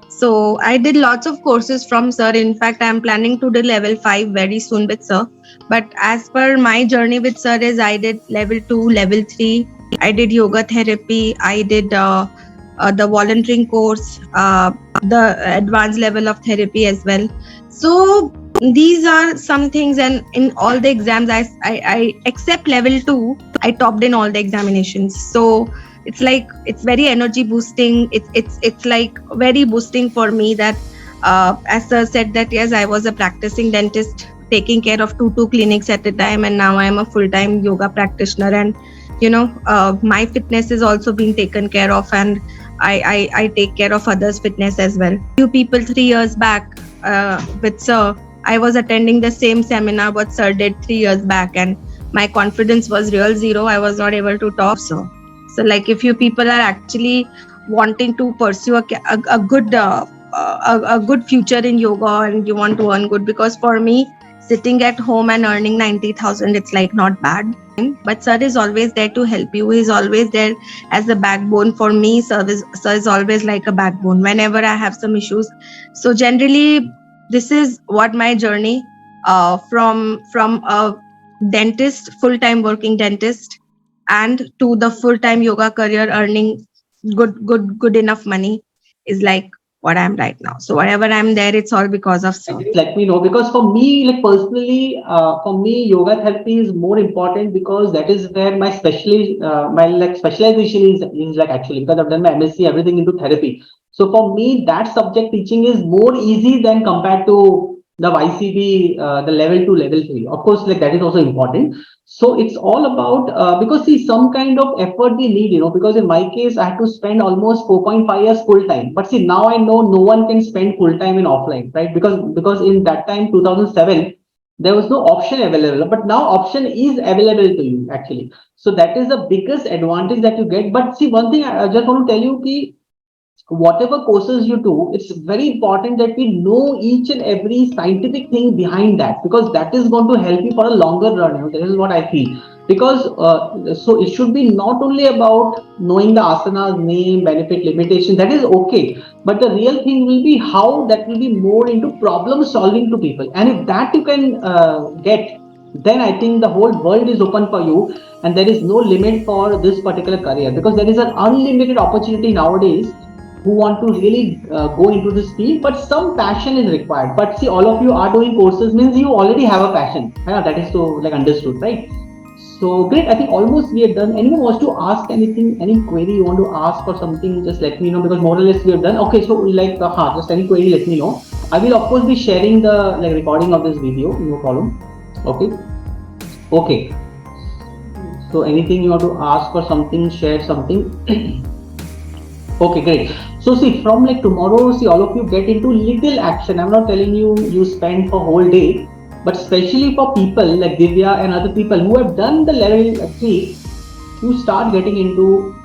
So I did lots of courses from sir. In fact, I'm planning to do level 5 very soon with sir. But as per my journey with sir is I did level 2, level 3. I did yoga therapy. I did the volunteering course, the advanced level of therapy as well. So These are some things, and in all the exams, I except level 2, I topped in all the examinations. So it's very energy boosting. It's like very boosting for me that, as sir said, that yes, I was a practicing dentist taking care of two clinics at a time, and now I am a full-time yoga practitioner, and my fitness is also being taken care of, and I take care of others' fitness as well. Few people 3 years back, with sir, I was attending the same seminar what sir did 3 years back, and my confidence was real zero. I was not able to talk. So like, if you people are actually wanting to pursue a good a good future in yoga, and you want to earn good, because for me, sitting at home and earning 90,000, it's like not bad. But sir is always there to help you. He's always there as a backbone for me. Sir is always like a backbone whenever I have some issues. So generally, this is what my journey, from a dentist, full-time working dentist, and to the full-time yoga career, earning good enough money, is like what I'm right now. So whatever I'm there, it's all because of sir. Let me know, because for me, like personally, for me, yoga therapy is more important, because that is where my specialization is like, actually, because I've done my MSc everything into therapy. So for me, that subject teaching is more easy than compared to the YCB, the level 2, level 3. Of course, like that is also important. So it's all about, because see, some kind of effort we need, because in my case, I had to spend almost 4.5 years full time. But see, now I know no one can spend full time in offline, right? Because in that time, 2007, there was no option available, but now option is available to you, actually. So that is the biggest advantage that you get. But see, one thing I just want to tell you, ki, whatever courses you do, it's very important that we know each and every scientific thing behind that, because that is going to help you for a longer run. This is what I feel. Because so it should be not only about knowing the asanas, name, benefit, limitation. That is okay, but the real thing will be how that will be more into problem solving to people. And if that you can get, then I think the whole world is open for you, and there is no limit for this particular career, because there is an unlimited opportunity nowadays who want to really go into this field, but some passion is required. But see, all of you are doing courses, means you already have a passion. Yeah, that is so like understood, right? So great. I think almost we are done. Anyone wants to ask anything, any query you want to ask or something, just let me know, because more or less we have done. Okay, so like, just any query, let me know. I will of course be sharing the like recording of this video, no problem. Okay. Okay. So anything you want to ask or something, share something. Okay, great. So see, from like tomorrow, see, all of you get into little action. I'm not telling you spend for whole day, but especially for people like Divya and other people who have done the level 3, you start getting into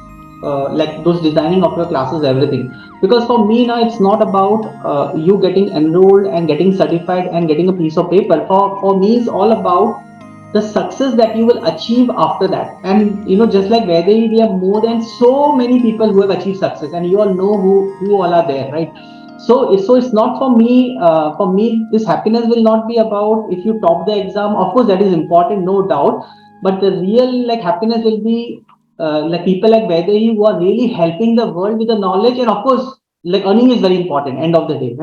like those designing of your classes, everything. Because for me now, it's not about you getting enrolled and getting certified and getting a piece of paper. For me, it's all about the success that you will achieve after that. And just like Vaidehi, we have more than so many people who have achieved success, and you all know who all are there, right? So it's not for me. For me, this happiness will not be about if you top the exam. Of course, that is important, no doubt. But the real like happiness will be like people like Vaidehi who are really helping the world with the knowledge, and of course, like earning is very important. End of the day,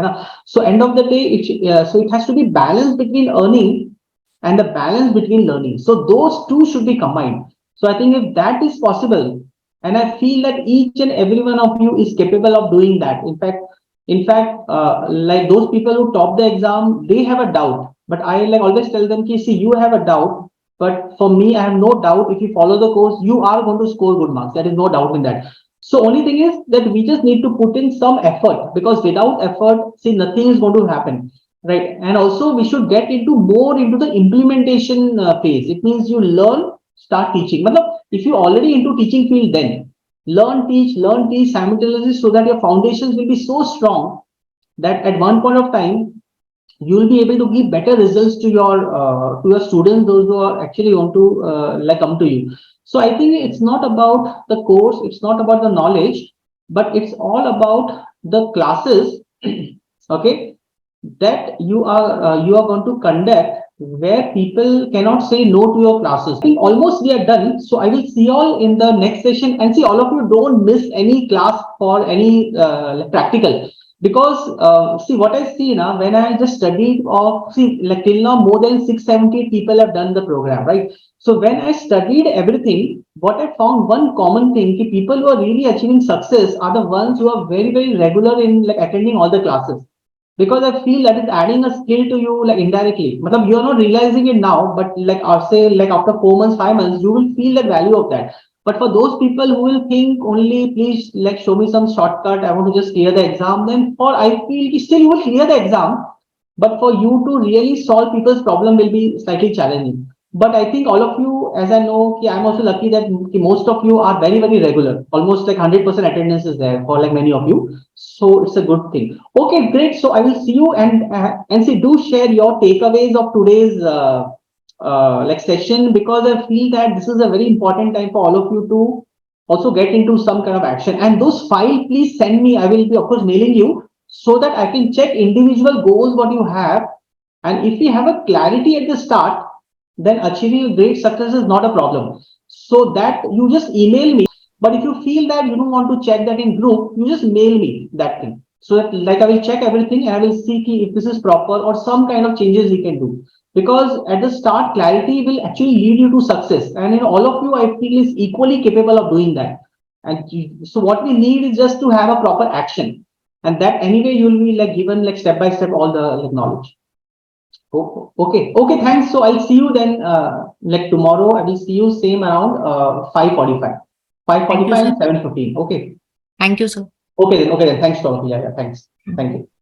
so end of the day, so it has to be balanced between earning and the balance between learning. So those two should be combined. So I think if that is possible, and I feel that each and every one of you is capable of doing that. In fact, like those people who top the exam, they have a doubt. But I like always tell them, see, you have a doubt, but for me, I have no doubt. If you follow the course, you are going to score good marks. There is no doubt in that. So only thing is that we just need to put in some effort, because without effort, see, nothing is going to happen. Right. And also we should get into more into the implementation phase. It means you learn, start teaching. If you're already into teaching field, then learn, teach simultaneously, so that your foundations will be so strong that at one point of time, you will be able to give better results to your students, those who are actually want to like come to you. So I think it's not about the course, it's not about the knowledge, but it's all about the classes. Okay, that you are going to conduct, where people cannot say no to your classes. I think almost we are done. So I will see you all in the next session, and see, all of you don't miss any class for any practical. Because see what I see now, when I just studied of, see, like till now more than 670 people have done the program, right? So when I studied everything, what I found one common thing, ki people who are really achieving success are the ones who are very, very regular in like attending all the classes. Because I feel that is adding a skill to you like indirectly. Matlab, you're not realizing it now, but like I'll say like after 4 months, 5 months, you will feel the value of that. But for those people who will think only, please like show me some shortcut, I want to just clear the exam, then for I feel still you will clear the exam, but for you to really solve people's problem will be slightly challenging. But I think all of you, as I know, I'm also lucky that most of you are very, very regular. Almost like 100% attendance is there for like many of you. So it's a good thing. Okay, great. So I will see you and see, do share your takeaways of today's like session, because I feel that this is a very important time for all of you to also get into some kind of action. And those files, please send me. I will be, of course, mailing you so that I can check individual goals what you have. And if you have a clarity at the start, then achieving a great success is not a problem. So that you just email me. But if you feel that you don't want to check that in group, you just mail me that thing. So that like I will check everything and I will see if this is proper or some kind of changes we can do. Because at the start, clarity will actually lead you to success. And all of you, I feel, is equally capable of doing that. And so what we need is just to have a proper action. And that anyway, you will be like given like step by step all the like knowledge. Okay, okay, thanks. So I'll see you then like tomorrow. I will see you same around 5:45. Thank you, 5:45 sir. and 7:15. Okay. Thank you, sir. Okay then, thanks, Tom. Yeah, yeah, thanks. Thank you.